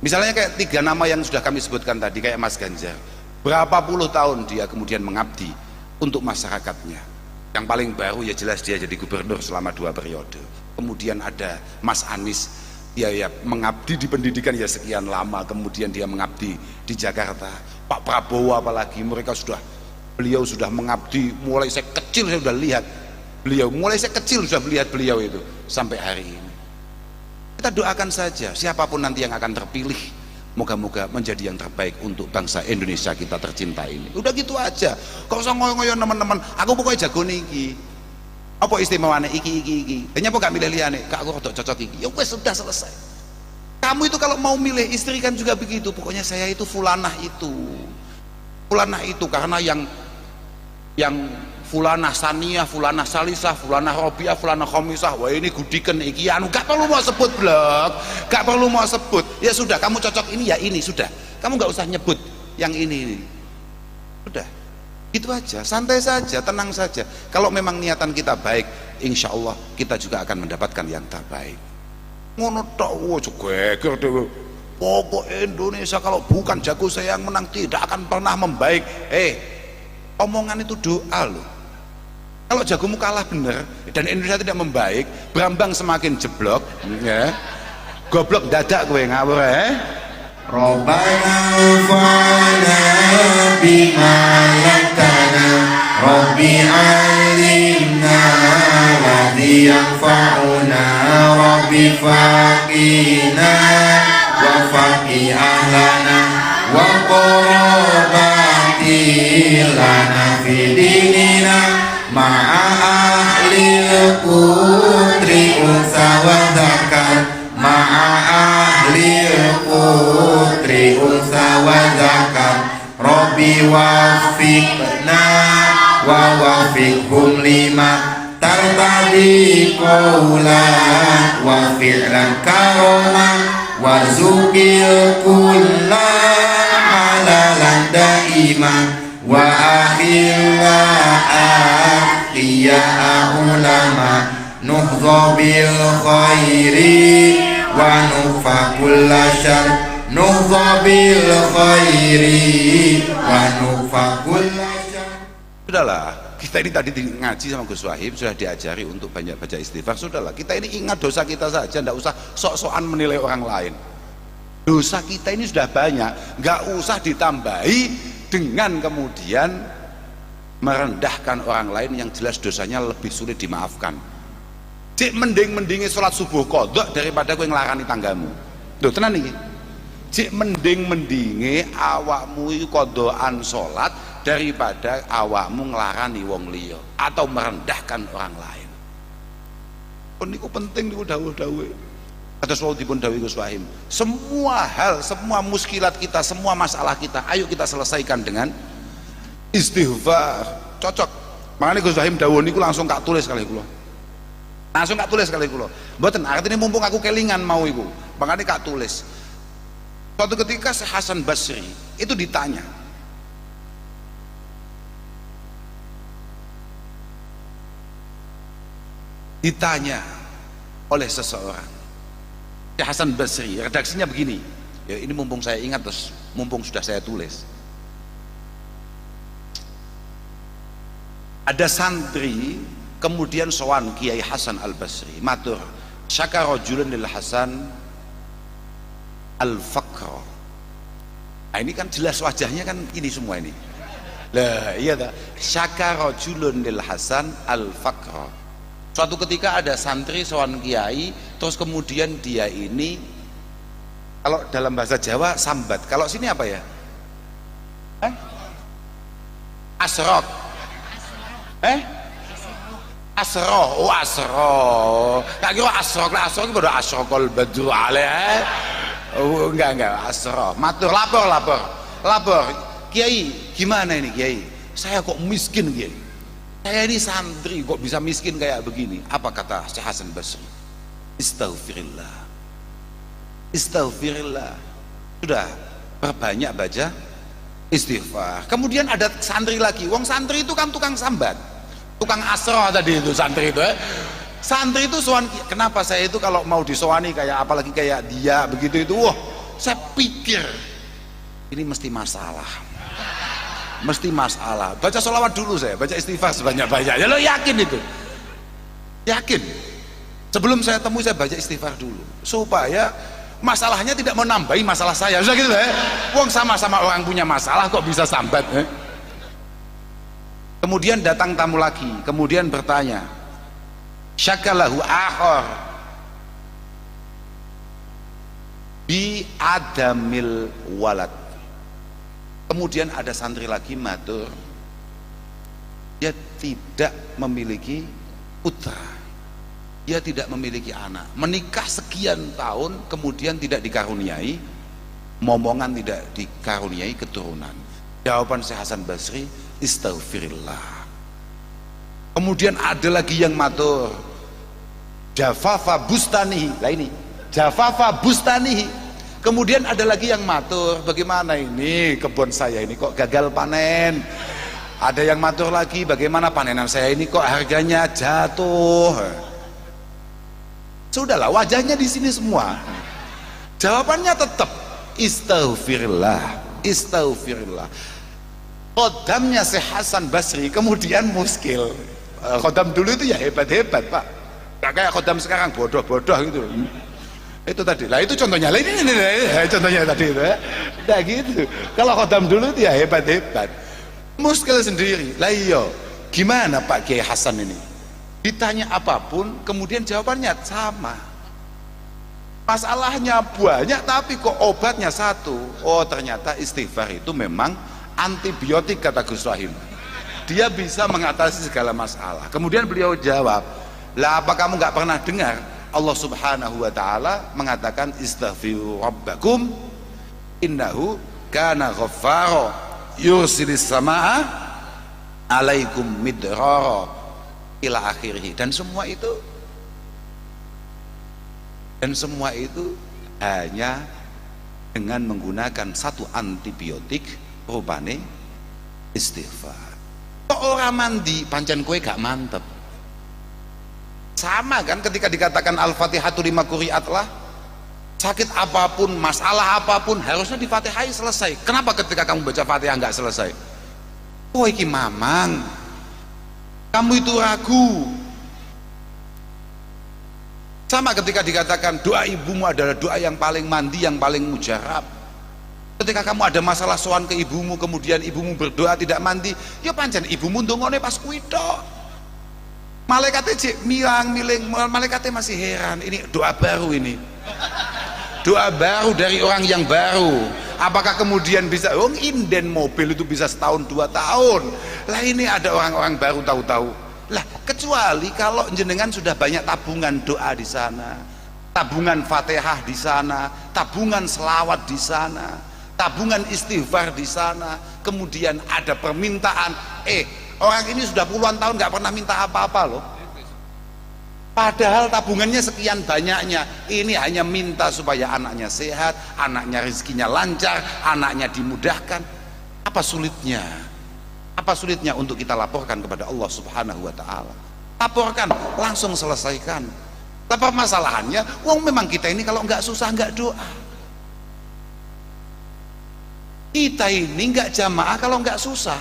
Misalnya kayak 3 nama yang sudah kami sebutkan tadi, kayak Mas Ganjar. Berapa puluh tahun dia kemudian mengabdi untuk masyarakatnya. Yang paling baru ya jelas dia jadi gubernur selama 2 periode. Kemudian ada Mas Anies, dia ya mengabdi di pendidikan ya sekian lama, kemudian dia mengabdi di Jakarta. Pak Prabowo apalagi, beliau sudah mengabdi mulai saya kecil, saya sudah lihat beliau, mulai saya kecil sudah melihat beliau itu sampai hari ini. Kita doakan saja siapapun nanti yang akan terpilih, moga-moga menjadi yang terbaik untuk bangsa Indonesia kita tercinta ini. Udah gitu aja, kok usah ngoyo-ngoyo teman-teman, aku pokoknya jago niki. Apa istimewanya iki. Hanya apa gak milih liane? Kak aku rodok cocok iki. Ya wes sudah selesai. Kamu itu kalau mau milih istri kan juga begitu. Pokoknya saya itu fulanah itu. Fulanah itu karena yang fulanah saniyah, fulanah salisah, fulanah robiah, fulanah khomisah. Wah ini gudiken iki anu, gak perlu mau sebut blok. Gak perlu mau sebut. Ya sudah, kamu cocok ini ya ini sudah. Kamu gak usah nyebut yang ini. Sudah. Itu aja, santai saja, tenang saja. Kalau memang niatan kita baik, insya Allah kita juga akan mendapatkan yang terbaik. Ngono tok geger dhewe. Pokok Indonesia kalau bukan jago saya yang menang tidak akan pernah membaik. Omongan itu doa loh. Kalau jagomu kalah bener dan Indonesia tidak membaik, Brambang semakin jeblok, ya. Goblok dadak kowe ngawur Rabbana fa'na bima lamtana Rabbi alimna ladhi yanfa'una Rabbi faqina wa faqi ahlana wa qurabati lana fi dinina ma'a ahlil putri unsa wa zakar ma'a ahlil putri unsa wa zakar Rabbi wafiqna wa wafiqhum lima tartadi qawlan wa fi'lan karoma wa zukil kulla halalan daima wa akhilla akhiyya ulama nuhdha bil khairi wa nufa kulla syar nuhdha bil khairi wa nufa kulla syar. Sudahlah, kita ini tadi ngaji sama Gus Wahib sudah diajari untuk banyak baca istighfar. Sudahlah, kita ini ingat dosa kita saja, tidak usah sok-sokan menilai orang lain. Dosa kita ini sudah banyak, nggak usah ditambahi dengan kemudian merendahkan orang lain yang jelas dosanya lebih sulit dimaafkan. Cik mending-mendingi sholat subuh kodok daripada kowe nglarani tanggamu. Loh tenan iki. Cik mending-mendingi awakmu iku kodokan sholat daripada awakmu nglarani wong liya atau merendahkan orang lain. Niku penting niku dawuh-dawuhe. Atas wau dipun dawuhi Gus Wahim. Semua hal, semua muskilat kita, semua masalah kita, ayo kita selesaikan dengan istighfar. Cocok. Makanya Gus Wahim dawuh niku langsung kak tulis kali kula. Langsung kak tulis kali kula. Mboten artine mumpung aku kelingan mau iku. Makanya kak tulis. Suatu ketika Syekh Hasan Basri itu ditanya, oleh seseorang. Syekh Hasan Basri, redaksinya begini. Ya ini mumpung saya ingat terus, mumpung sudah saya tulis. Ada santri kemudian sowan Kiai Hasan Al Basri, matur, syaka rajulun lil Hasan al-faqr. Nah ini kan jelas wajahnya kan ini semua ini. Lah iya ta, syakara julun lil hasan al faqra. Suatu ketika ada santri sowan kiai, terus kemudian dia ini, kalau dalam bahasa Jawa sambat, kalau sini apa ya? Asrok. Asroh, oh asroh. Kak kira asrok lah, asrok itu asrokol badru alaih. Oh enggak, asroh. Matur, lapor. Kiai, gimana ini Kiai? Saya kok miskin Kiai? Saya ini santri kok bisa miskin kayak begini? Apa kata Syekh Hasan Basri? Istaghfirullah. Sudah perbanyak baca istighfar. Kemudian ada santri lagi. Wong santri itu kan tukang sambat, tukang asroh tadi itu santri itu. Santri itu sowan, kenapa saya itu kalau mau disowani kayak apalagi kayak dia begitu itu, wah saya pikir ini mesti masalah. Baca sholawat dulu, saya baca istighfar sebanyak-banyaknya. Lo yakin itu? Yakin. Sebelum saya temui saya baca istighfar dulu supaya masalahnya tidak menambahi masalah saya. Sudah gitu ya. Wong sama-sama orang punya masalah kok bisa sambat. Kemudian datang tamu lagi, kemudian bertanya, syakalahu akhor bi adamil walad. Kemudian ada santri lagi matur, dia tidak memiliki putra, dia tidak memiliki anak, menikah sekian tahun kemudian tidak dikaruniai momongan, tidak dikaruniai keturunan. Jawaban Syekh Hasan Basri, istaghfirullah. Kemudian ada lagi yang matur, jafafa bustanihi. Lah ini jafafa bustanihi. Kemudian ada lagi yang matur, bagaimana ini kebun saya ini kok gagal panen. Ada yang matur lagi, bagaimana panenan saya ini kok harganya jatuh. Sudahlah, wajahnya di sini semua. Jawabannya tetap istaghfirullah. Khodamnya Syekh Hasan Basri kemudian muskil. Khodam dulu itu ya hebat-hebat Pak, gak kayak khodam sekarang bodoh-bodoh gitu. Itu tadi lah, itu contohnya lah, ini contohnya tadi itu ya. Nah gitu, kalau khodam dulu itu ya hebat-hebat, muskil sendiri. Lah iya, gimana Pak Kiai Hasan ini? Ditanya apapun kemudian jawabannya sama, masalahnya banyak tapi kok obatnya satu. Oh ternyata istighfar itu memang antibiotik, kata Gus Rahim, dia bisa mengatasi segala masalah. Kemudian beliau jawab, lah apa kamu nggak pernah dengar Allah subhanahu wa ta'ala mengatakan istaghfiru rabbakum innahu kana ghaffara yursilis samaa alaikum midrara ila akhirih. Dan semua itu hanya dengan menggunakan satu antibiotik rupane istighfar. Kok orang mandi pancen kue gak mantep? Sama kan ketika dikatakan Al-Fatihatu lima quri'at lah, sakit apapun, masalah apapun harusnya di-Fatihai selesai. Kenapa ketika kamu baca Fatihah nggak selesai? Oh iki mamang, kamu itu ragu. Sama ketika dikatakan doa ibumu adalah doa yang paling mandi, yang paling mujarab. Ketika kamu ada masalah sowan ke ibumu, kemudian ibumu berdoa tidak mandi, ya pancen ibumu ndongone pas kuwi tok. Malaikatnya cek milang-miling, malaikatnya masih heran, ini doa baru ini, doa baru dari orang yang baru. Apakah kemudian bisa, oh inden mobil itu bisa setahun 2 tahun lah, ini ada orang-orang baru tahu-tahu lah. Kecuali kalau jenengan sudah banyak tabungan doa di sana, tabungan Fatihah di sana, tabungan selawat di sana, tabungan istighfar di sana, kemudian ada permintaan, orang ini sudah puluhan tahun nggak pernah minta apa-apa loh, padahal tabungannya sekian banyaknya. Ini hanya minta supaya anaknya sehat, anaknya rezekinya lancar, anaknya dimudahkan. Apa sulitnya? Apa sulitnya untuk kita laporkan kepada Allah subhanahu wa ta'ala? Laporkan, langsung selesaikan. Apa masalahannya? Wong memang kita ini kalau nggak susah nggak doa. Kita ini nggak jamaah kalau nggak susah.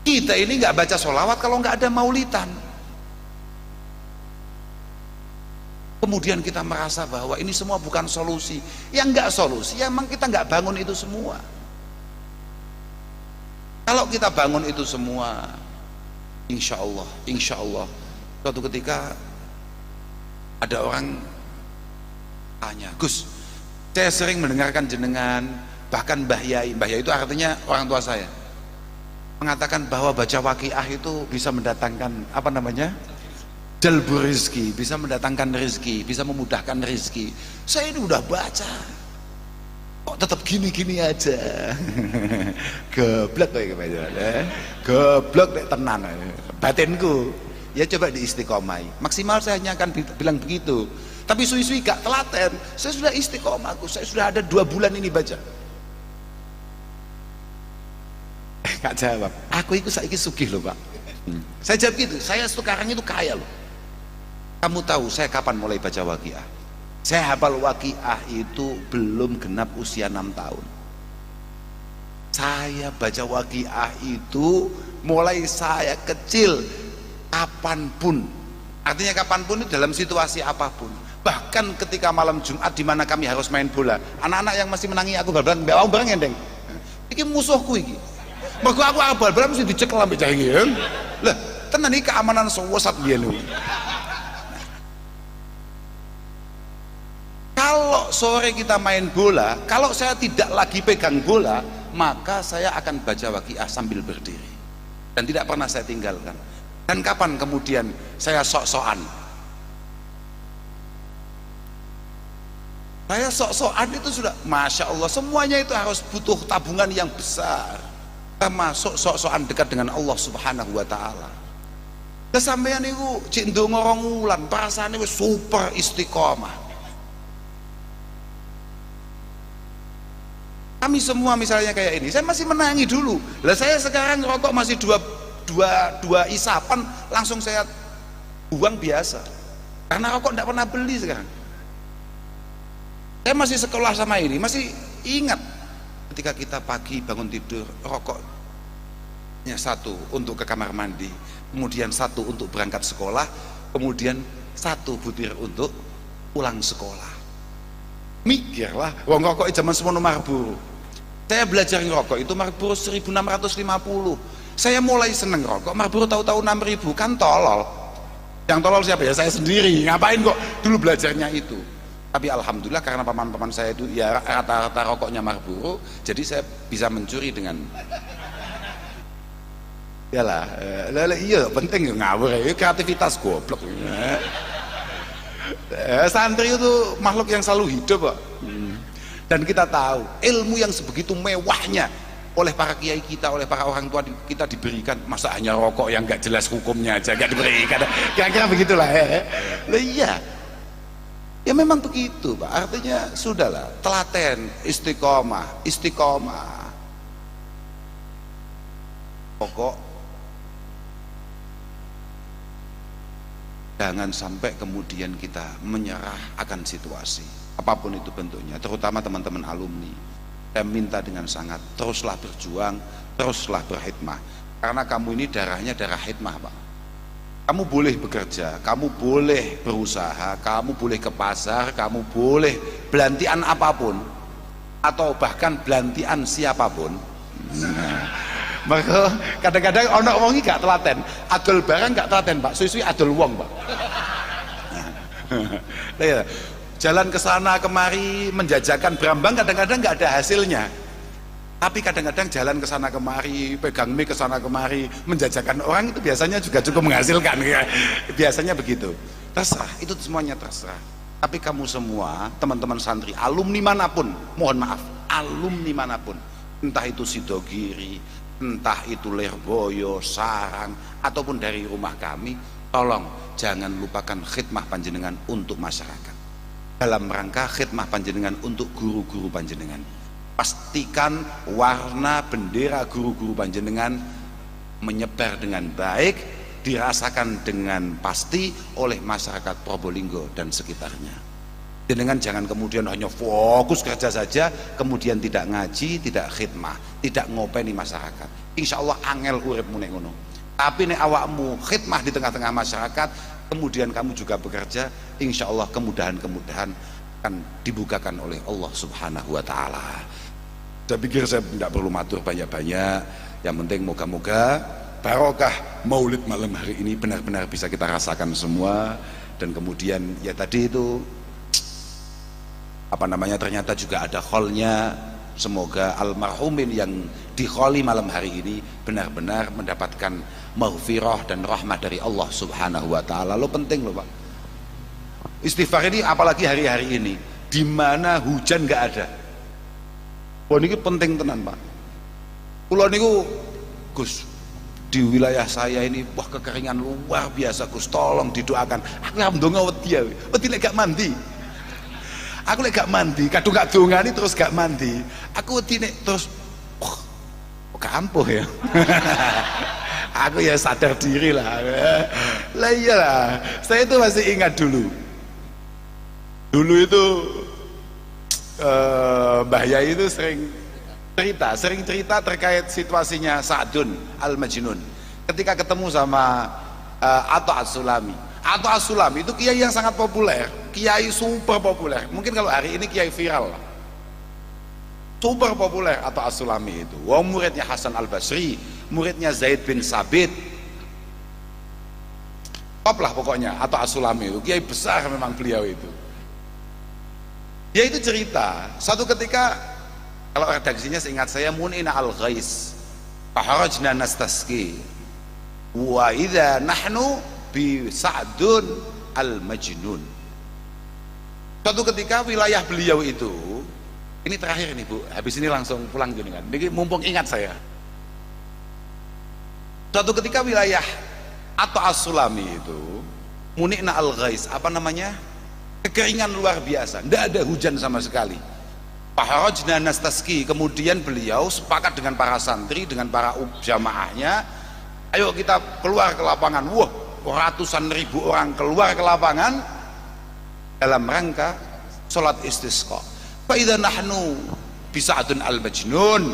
Kita ini nggak baca sholawat kalau nggak ada maulidan. Kemudian kita merasa bahwa ini semua bukan solusi. Yang nggak solusi, ya memang kita nggak bangun itu semua. Kalau kita bangun itu semua, insya Allah suatu ketika ada orang tanya, Gus, saya sering mendengarkan jenengan, bahkan Mbah Yai itu artinya orang tua saya, mengatakan bahwa baca waqiah itu bisa mendatangkan apa namanya, jalbu rizki, bisa mendatangkan rizki, bisa memudahkan rizki. Saya ini udah baca, kok tetap gini-gini aja. Geblek kayak gimana? Geblek dek tenan batinku. Ya coba diistiqomai. Maksimal saya hanya akan bilang begitu. Tapi suwi-suwi gak telaten. Saya sudah istiqomah, saya sudah ada 2 bulan ini baca. Gak jawab. Aku itu saiki sugih loh Pak. Saya jawab gitu. Saya sekarang itu kaya loh. Kamu tahu saya kapan mulai baca waqiah? Saya hafal waqiah itu belum genap usia 6 tahun. Saya baca waqiah itu mulai saya kecil, kapanpun. Artinya kapanpun itu dalam situasi apapun. Bahkan ketika malam Jumat di mana kami harus main bola, anak-anak yang masih menangi aku bal-balan, mbak aku bareng endeng. Iki musuhku iki. Mergo aku bal-balan mesti dicekel ambek cah iki. Lah, tenan iki keamanan sewesat biyen lho. Kalau sore kita main bola, kalau saya tidak lagi pegang bola, maka saya akan baca waqiah sambil berdiri. Dan tidak pernah saya tinggalkan. Dan kapan kemudian saya sok-sokan? Saya sok-sokan itu sudah, Masya Allah, semuanya itu harus butuh tabungan yang besar. Termasuk sok-sokan dekat dengan Allah Subhanahu wa Ta'ala. Kesampaian itu cik ndonga 2 wulan, perasaan itu super istiqomah. Kami semua misalnya kayak ini, saya masih menangi dulu. Lah saya sekarang rokok masih dua isapan, langsung saya buang biasa. Karena rokok tidak pernah beli sekarang. Saya masih sekolah sama ini, masih ingat ketika kita pagi bangun tidur, rokoknya 1 untuk ke kamar mandi, kemudian 1 untuk berangkat sekolah, kemudian 1 butir untuk pulang sekolah. Mikirlah, wong rokok zaman semono Marlboro. Saya belajar ngerokok itu Marlboro 1650. Saya mulai seneng rokok, Marlboro tahu-tahu 6000, kan tolol. Yang tolol siapa ya? Saya sendiri. Ngapain kok dulu belajarnya itu? Tapi alhamdulillah karena paman-paman saya itu ya rata-rata rokoknya Marlboro, jadi saya bisa mencuri dengan yalah, iya penting ngawur ya, kreativitas goblok. Santri itu makhluk yang selalu hidup Pak. Dan kita tahu ilmu yang sebegitu mewahnya oleh para kiai kita, oleh para orang tua kita diberikan, masa hanya rokok yang gak jelas hukumnya aja gak diberikan, kira-kira begitulah ya. Iya ya memang begitu Pak, artinya sudahlah, telaten, istiqomah pokok. Jangan sampai kemudian kita menyerah akan situasi apapun itu bentuknya, terutama teman-teman alumni. Saya minta dengan sangat, teruslah berjuang, teruslah berkhidmah, karena kamu ini darahnya darah khidmah Pak. Kamu boleh bekerja, kamu boleh berusaha, kamu boleh ke pasar, kamu boleh belantian apapun, atau bahkan belantian siapapun. Maka kadang-kadang ono wong gak telaten, adol barang gak telaten Pak, suwi-suwi adol wong Pak. Jalan ke sana kemari menjajakan brambang kadang-kadang nggak ada hasilnya, tapi kadang-kadang jalan ke sana kemari, pegang mic ke sana kemari, menjajakan orang itu biasanya juga cukup menghasilkan. Biasanya begitu. Terserah, itu semuanya terserah. Tapi kamu semua teman-teman santri, alumni manapun, mohon maaf, alumni manapun, entah itu Sidogiri, entah itu Lirboyo, Sarang, ataupun dari rumah kami, tolong jangan lupakan khidmah panjenengan untuk masyarakat. Dalam rangka khidmah panjenengan untuk guru-guru panjenengan, pastikan warna bendera guru-guru panjenengan menyebar dengan baik, dirasakan dengan pasti oleh masyarakat Probolinggo dan sekitarnya. Jenengan jangan kemudian hanya fokus kerja saja, kemudian tidak ngaji, tidak khidmah, tidak ngopeni masyarakat. Insya Allah angel uripmu nek ngono. Tapi nek awakmu khidmah di tengah-tengah masyarakat, kemudian kamu juga bekerja, insya Allah kemudahan-kemudahan akan dibukakan oleh Allah Subhanahu wa Ta'ala. Saya pikir saya tidak perlu matur banyak-banyak, Yang penting moga-moga barokah maulid malam hari ini benar-benar bisa kita rasakan semua. Dan kemudian ya tadi itu apa namanya, ternyata juga ada kholnya. Semoga almarhumin yang dikholi malam hari ini benar-benar mendapatkan maghfirah dan rahmat dari Allah subhanahu wa ta'ala. Lo penting loh Pak, istighfar ini apalagi hari-hari ini di mana hujan gak ada. Wah ini penting tenan Pak. Kulo niku Gus, di wilayah saya ini wah kekeringan luar biasa Gus, tolong didoakan. Aku ndonga wedi lek gak mandi. Aku lek gak mandi, kadung gak dongani terus gak mandi. Aku wedi nek terus kampuh ya. Aku ya sadar diri lah. Lah iyalah, saya itu masih ingat dulu. Dulu itu Mbah Yai itu sering cerita terkait situasinya Sa'dun Al-Majnun ketika ketemu sama Atta As-Sulami. Atta As-Sulami itu kiai yang sangat populer, kiai super populer. Mungkin kalau hari ini kiai viral lah. Super populer Atta As-Sulami itu. Wong muridnya Hasan Al-Basri, muridnya Zaid bin Sabit. Top lah pokoknya Atta As-Sulami itu, kiai besar memang beliau itu. Dia itu cerita, satu ketika, kalau redaksinya seingat saya, munina al-ghais faharajna nastasqi wa idza nahnu bi Sa'dun al-Majnun. Suatu ketika wilayah beliau itu, ini terakhir ini Bu, habis ini langsung pulang jenengan. Ini mumpung ingat saya. Suatu ketika wilayah Atta As-Sulami itu munina al-ghais, apa namanya? Kekeringan luar biasa, tidak ada hujan sama sekali. Faharajna nastasqi, kemudian beliau sepakat dengan para santri, dengan para jamaahnya, ayo kita keluar ke lapangan. Wah, ratusan ribu orang keluar ke lapangan dalam rangka sholat istisqa. Fa idza nahnu bi Sa'dun al-Majnun.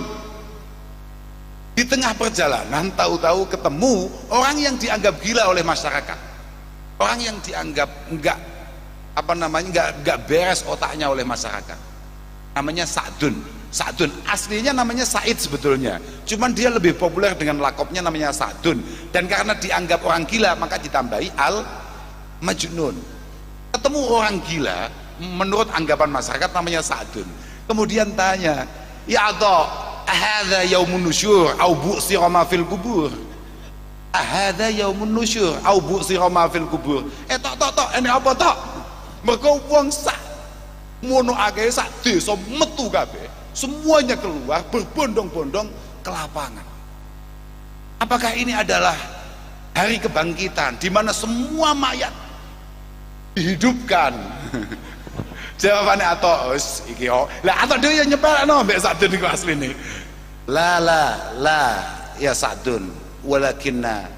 Di tengah perjalanan tahu-tahu ketemu orang yang dianggap gila oleh masyarakat, orang yang dianggap enggak beres otaknya oleh masyarakat. Namanya Sa'dun. Aslinya namanya Said sebetulnya, cuman dia lebih populer dengan lakopnya namanya Sa'dun, dan karena dianggap orang gila maka ditambahi Al-Majnun. Ketemu orang gila menurut anggapan masyarakat namanya Sa'dun. Kemudian tanya, ya Atta, ahadza yaumun nusyur au bu'sira ma fil kubur? Ahadza yaumun nusyur au bu'sira ma fil kubur? Tok ini apa tok? Mergo wong sak mono akeh sak desa metu kabeh, semuanya keluar berbondong-bondong ke lapangan. Apakah ini adalah hari kebangkitan di mana semua mayat dihidupkan? Jawabannya Atta, iki yo. Lah Atta dhewe yo nyepelno mbek Sa'dun iku asline. La ya Sa'dun, walakinna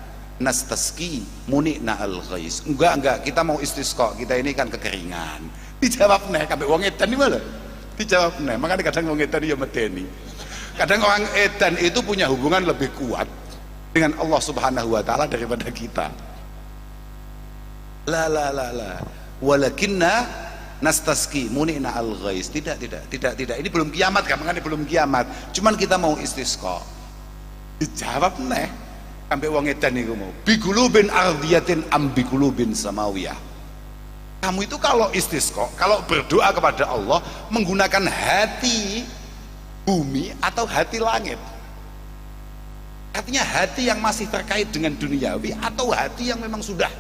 nastasqi munina al-ghais. Enggak, kita mau istisqa, kita ini kan kekeringan. Dijawab neh kabeh wong edan iki lho. Dijawab neh, makanya kadang wong edan ya medeni. Kadang orang edan itu punya hubungan lebih kuat dengan Allah Subhanahu wa taala daripada kita. La walakinna nastasqi munina al-ghais. Tidak, ini belum kiamat kan, makanya belum kiamat, cuman kita mau istisqa. Dijawab neh sampai wong edan niku mau biqulubin ardiyatin am biqulubin samawiyah. Kamu itu kalau istisqa, kalau berdoa kepada Allah menggunakan hati bumi atau hati langit? Artinya hati yang masih terkait dengan duniawi atau hati yang memang sudah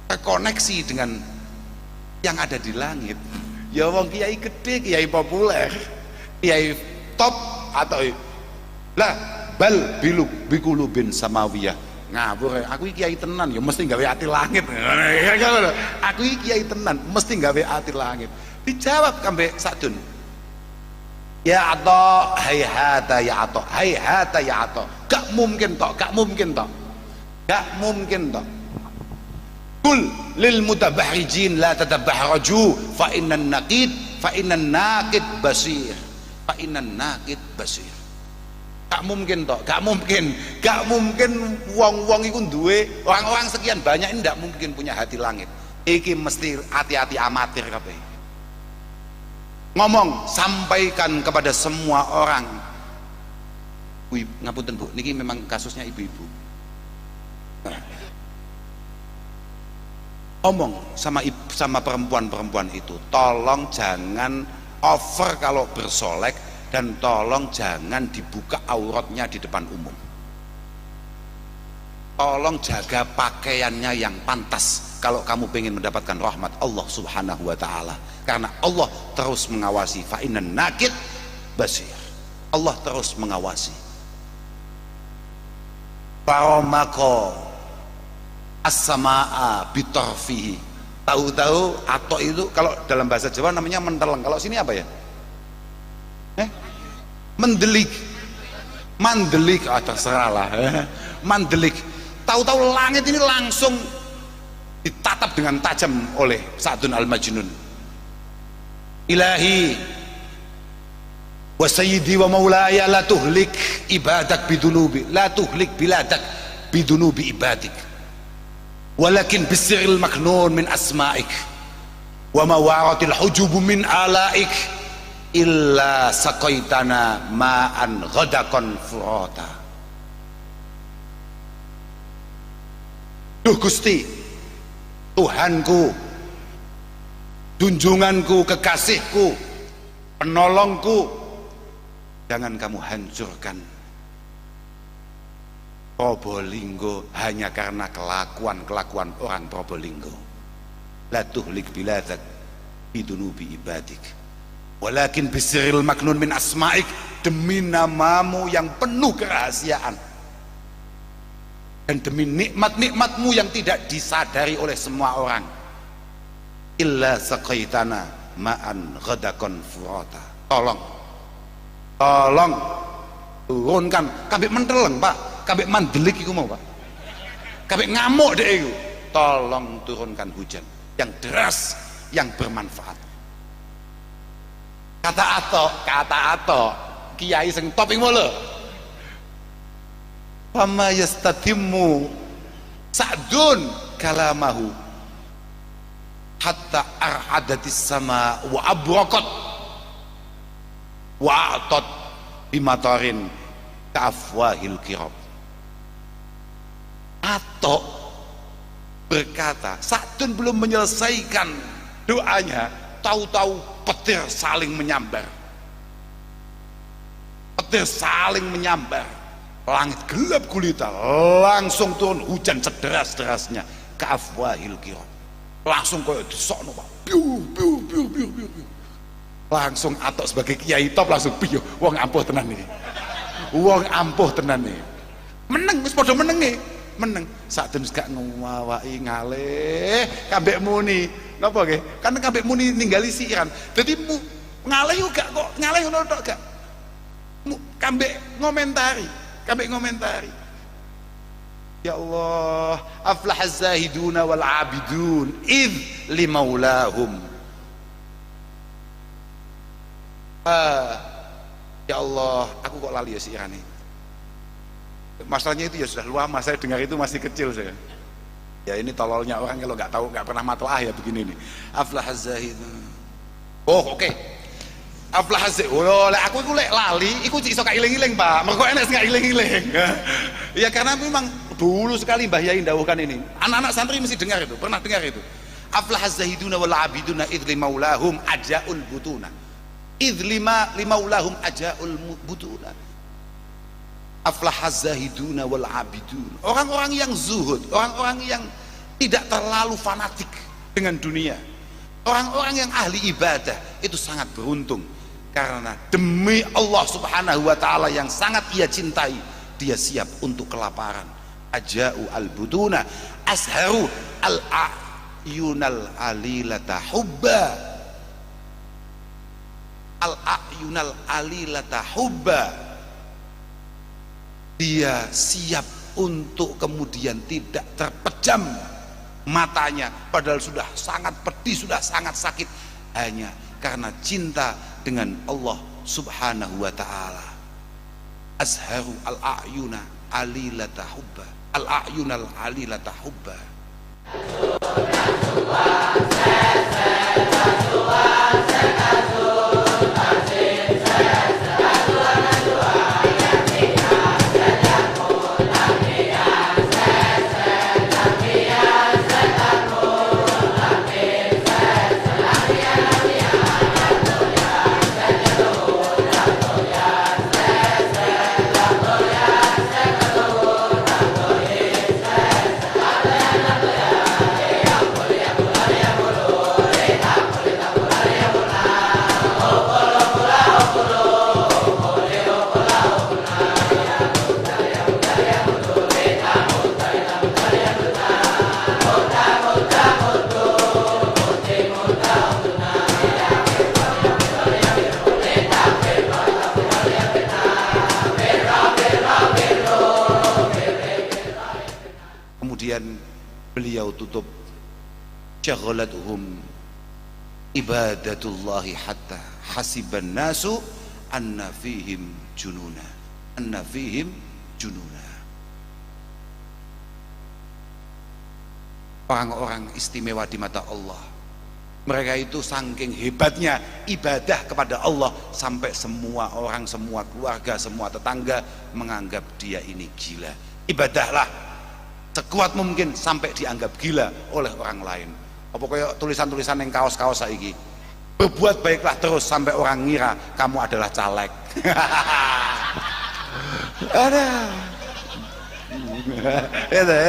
terkoneksi dengan yang ada di langit? Ya wong kiai gede, kiai populer, kiai top atau lah bal biqulubin samawiyah. Ngawur, aku iki kiai tenan ya mesti gawe ati langit. Aku iki kiai tenan mesti gawe ati langit. Dijawab kambe Sa'dun, ya Atta, hayhata ya Atta, hayhata ya Atta. Gak mungkin toh. Kul lil mutabahrijin la tatabahraju fa innan naqid basir. Gak mungkin wong-wong iku duwe, orang-orang sekian banyak ini ndak mungkin punya hati langit. Iki mesti hati-hati amatir kabeh. Ngomong, sampaikan kepada semua orang ngapunten Bu, niki memang kasusnya ibu-ibu. Nah, omong sama perempuan-perempuan itu, tolong jangan over kalau bersolek, dan tolong jangan dibuka auratnya di depan umum. Tolong jaga pakaiannya yang pantas kalau kamu ingin mendapatkan rahmat Allah Subhanahu wa taala, karena Allah terus mengawasi. Fa innan nakid basir. Allah terus mengawasi. Baromako as-samaa bitarfihi. Tahu-tahu atau itu kalau dalam bahasa Jawa namanya menteleng. Kalau sini apa ya? Mendelik. Mandelik, terserah lah. Mandelik. Tahu-tahu langit ini langsung ditatap dengan tajam oleh Sa'dun al-Majnun. Ilahi wa sayyidi wa maulaya la tuhlik ibadak bidunubi, la tuhlik biladak bidunubi ibadik, walakin bisiril maknun min asma'ik wa mawaratil hujubu min alaik illa saqaitana ma'an ghadakon furata. Duh Gusti, Tuhanku, junjunganku, kekasihku, penolongku, jangan kamu hancurkan Probolinggo hanya karena kelakuan orang Probolinggo. La tuhlik biladak bidunubi ibadik, walakin bisiril maknun min asma'ik, demi namamu yang penuh kerahasiaan dan demi nikmat-nikmatmu yang tidak disadari oleh semua orang. Illa saqaitana ma'an ghadakon furata. Tolong turunkan, kabeh menteleng Pak, kabeh mandelik iku mau Pak, kabeh ngamuk deh iku. Tolong turunkan hujan yang deras, yang bermanfaat. Kata ato kiai sing top iku lho, fama yastatimmu Sa'dun kalamahu hatta ar'adatis sama wa abraqat wa atat bimatarin ka'afwahil kirab. Atau berkata, Sa'dun belum menyelesaikan doanya, tahu-tahu petir saling menyambar, langit gelap gulita, langsung turun hujan sederas-derasnya ka'afwahil kirab. Langsung koyo disokno Pak, piu. Langsung atok sebagai kiai top langsung piu, wong ampuh tenan iki, meneng, wis padha menenge, Sa'dun gak ngawaki ngalih kabeh muni napa nggih, kan kabeh muni ninggali siran, dadi ngalih gak kok ngalih ngono tok gak, kabeh ngomentari. Ya Allah, aflahaz zahiduna wal abidun id limaulahum. Ya Allah, aku kok lali ya si Irani. Masalahnya itu ya sudah lama saya dengar, itu masih kecil saya. Ya ini tololnya orang kalau nggak tahu, nggak pernah matlaah ya begini nih. Aflahaz zahidun. Oh oke. Aflahaz zahidun. Oh, aku iku lek lali, iku iso gak iling-iling Pak. Mergo enek sing gak iling-iling. Ya karena memang dulu sekali Mbah Yai ndawuhkan ini. Anak-anak santri mesti dengar itu, pernah dengar itu. Aflahaz zahiduna wal abiduna idli maulahum ajaul butuna. Limaulahum ajaul butuna. Aflahaz zahiduna wal abidun. Orang-orang yang zuhud, orang-orang yang tidak terlalu fanatik dengan dunia, orang-orang yang ahli ibadah itu sangat beruntung, karena demi Allah Subhanahu wa taala yang sangat ia cintai, dia siap untuk kelaparan. Aja'u al-buduna asharu al-a'yunal alilata hubba, al-a'yunal alilata hubba. Dia siap untuk kemudian tidak terpejam matanya, padahal sudah sangat pedih, sudah sangat sakit, hanya karena cinta dengan Allah Subhanahu wa ta'ala. Azharu al-a'yuna alilata hubba, al-a'yunal alilata hubba. syaghalatuhum ibadatullahi hatta hasiban nasu anna fihim jununa, anna fihim jununa. Orang-orang istimewa di mata Allah, mereka itu saking hebatnya ibadah kepada Allah sampai semua orang, semua keluarga, semua tetangga menganggap dia ini gila. Ibadahlah sekuat mungkin sampai dianggap gila oleh orang lain. Apa kayak tulisan-tulisan yang kaos-kaos saiki, berbuat baiklah terus sampai orang ngira kamu adalah caleg. Ada itu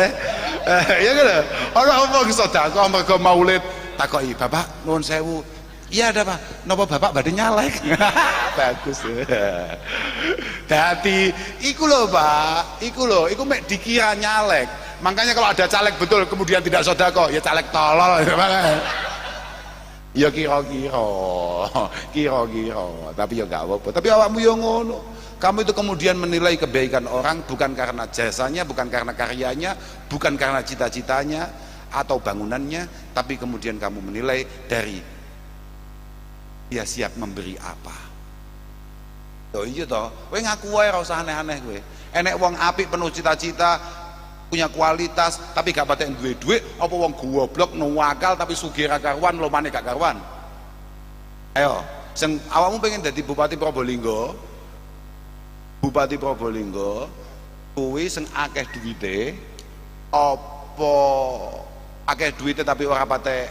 ya kan, orang ngomong sedekah mergo maulid, takoki bapak nuwun sewu, iya ada pak, napa bapak badhe nyalek? Bagus. Dadi iku lho pak, iku mek dikira nyalek. Makanya kalau ada caleg betul kemudian tidak sedekah, ya caleg tolol. Ya kira-kira, tapi ya gak apa-apa. Tapi awakmu ya ngono. Kamu itu kemudian menilai kebaikan orang bukan karena jasanya, bukan karena karyanya, bukan karena cita-citanya atau bangunannya, tapi kemudian kamu menilai dari dia siap memberi apa. Oh iya toh, kowe ngaku wae ora usah aneh-aneh kowe. Enek wong apik penuh cita-cita, punya kualitas tapi gak patek duwe duit, apa wong goblok nuwakal tapi sugih ra karuan, lomane gak karuan. Ayo, sing awakmu pengen dadi Bupati Probolinggo, Bupati Probolinggo kuwi sing akeh duwite apa akeh duwite tapi ora patek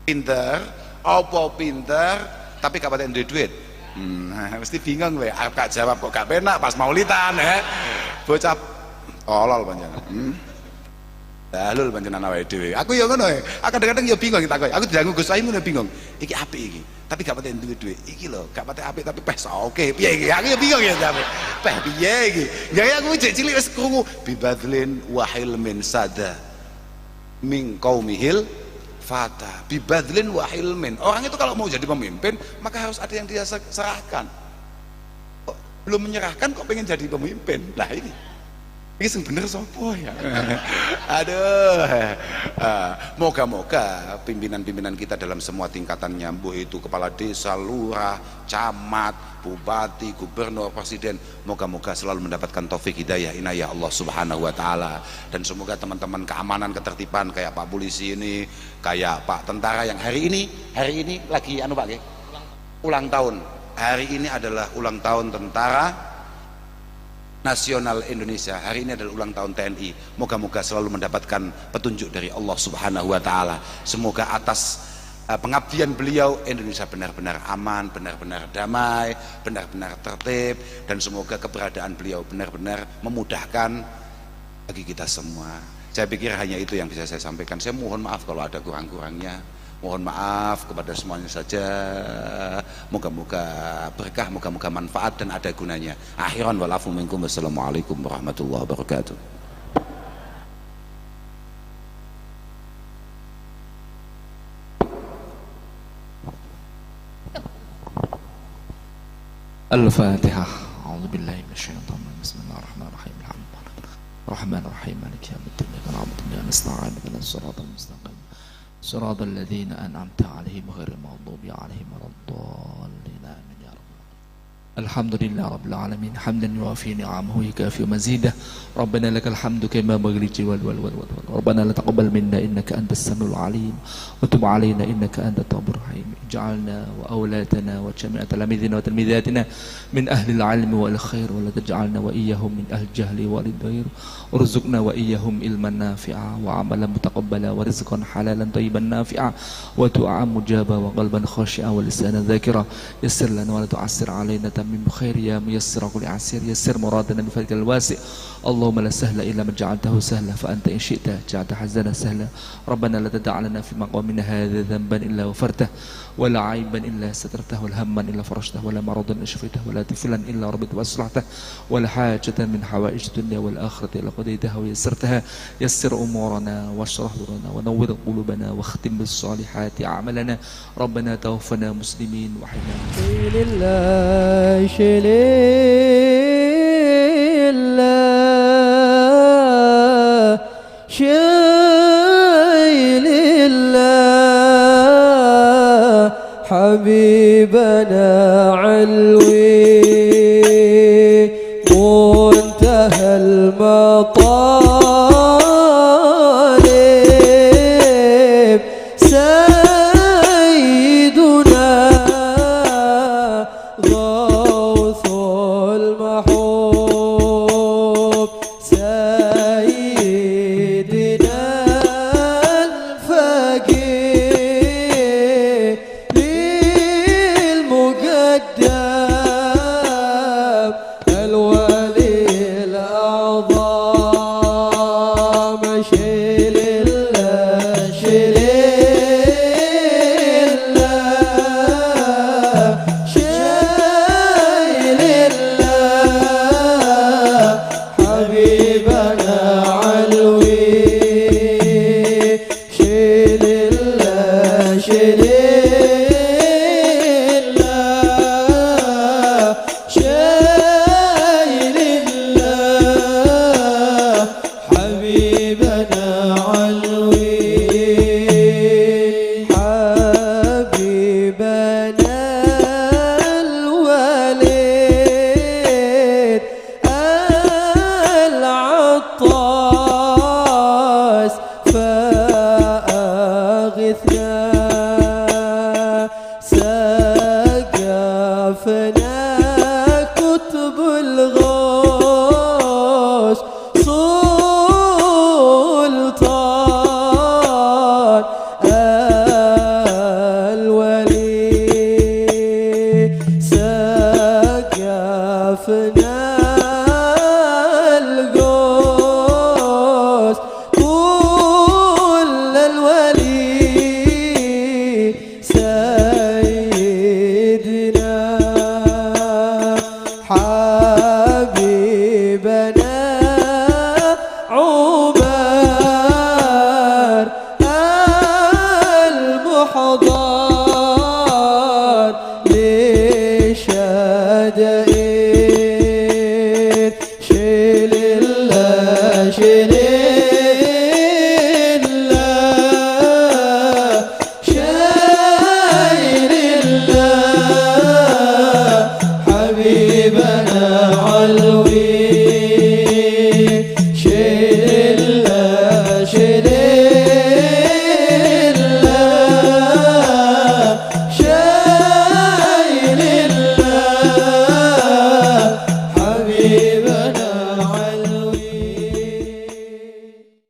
pinter, apa pinter tapi gak patek duwe duit? Mesti bingung kowe, arep gak jawab kok gak penak pas maulidan bocah tolol panjenengan. Dalul panjenengan awake dhewe. Aku ya ngono ae. Kadang-kadang ya bingung takoki. Aku dianggo Gus Aim ngono bingung. Iki apik iki. Tapi gak patek duwe-duwe. Iki lho, gak patek apik tapi pes oke. Piye iki? Aku ya bingung ya jawab. Peh piye iki? Ya aku cek cilik wis krungu bibadlin wa hilmin sada min qaumihil fata. Bibadlin wa hilmin. Orang itu kalau mau jadi pemimpin, maka harus ada yang dia serahkan. Kok belum menyerahkan kok pengen jadi pemimpin. Lah ini sing bener sapa ya? Aduh. Moga-moga pimpinan-pimpinan kita dalam semua tingkatannya, mbuh itu kepala desa, lurah, camat, bupati, gubernur, presiden, moga-moga selalu mendapatkan taufik hidayah inayah Allah Subhanahu wa taala. Dan semoga teman-teman keamanan ketertiban kayak Pak polisi ini, kayak Pak tentara yang hari ini lagi anu Pak nggih, ulang tahun. Hari ini adalah ulang tahun Tentara Nasional Indonesia. Hari ini adalah ulang tahun TNI. Moga-moga selalu mendapatkan petunjuk dari Allah Subhanahu wa taala. Semoga atas pengabdian beliau Indonesia benar-benar aman, benar-benar damai, benar-benar tertib, dan semoga keberadaan beliau benar-benar memudahkan bagi kita semua. Saya pikir hanya itu yang bisa saya sampaikan. Saya mohon maaf kalau ada kurang-kurangnya. Mohon maaf kepada semuanya saja. Moga-moga berkah, moga-moga manfaat dan ada gunanya. Akhiran walafu minkum. Wassalamualaikum warahmatullahi wabarakatuh. Al-Fatihah. A'udzubillahi minasyaitonir rajim. Bismillahirrahmanirrahim. Alhamdulillahirrahmanirrahim. Maliki yaumiddin. Iyyaka na'budu wa iyyaka nasta'in. Ihdinas siratal mustaqim. صراط الذين أنعمت عليهم غير المغضوب عليهم ولا الضالين آمين يا رب. الحمد لله رب العالمين حمدا يوافي نعمه ويكافئ مزيده. ربنا لك الحمد كما ينبغي لجلال والوالد. ربنا لا تقبل منا إنك أنت السميع العليم وتب علينا إنك أنت التواب الرحيم. اجعلنا وأولادنا وجميع تلاميذنا وتلميذاتنا من أهل العلم والخير ولا تجعلنا وإياهم من أهل الجهل والضير. ارزقنا وإياهم علما نافعا وعملا متقبلا ورزقا حلالا طيبا نافعا ودعاء مجابا وقلبا خاشعا ولسانا ذاكرا. يسر لنا ولا تعسر علينا تمم بخير يا ميسر كل عسير. يسر مرادنا بفضلك الواسع. اللهم لا سهل إلا ما جعلته سهلا فأنت إن شئت جعلت حزنا سهلا. ربنا لا تدع لنا في مقامنا هذا ذنبا إلا غفرته ولا عيبا إلا سترته ولا هما إلا فرجته ولا مرضا إلا شفيته ولا طفلا إلا ربيته وأصلحته ولا حاجة من حوائج الدنيا والآخرة إلا قضيتها ويسرتها. يسر أمورنا واشرح صدورنا ونور قلوبنا واختم بالصالحات أعمالنا. ربنا توفنا مسلمين وحينا لله شيء لله حبيبنا علوي منتهى المطالب سيدنا غوث المحبوب سيدنا الفقير للمقدم الولي الأعظم شيل الله شيل الله شيل الله حبيبنا علوي شيل الله شيل الله شيل الله حبيبنا علوي حبيبنا الوليد العطاس فأغثنا سقفنا كتب الغوث سلطان الولي سقفنا الغوث كل الولي سيدنا حبيبنا عمر المحضر لشدائر شيل الله شيل الله شيل الله حبيبنا علوي شيل الله شيل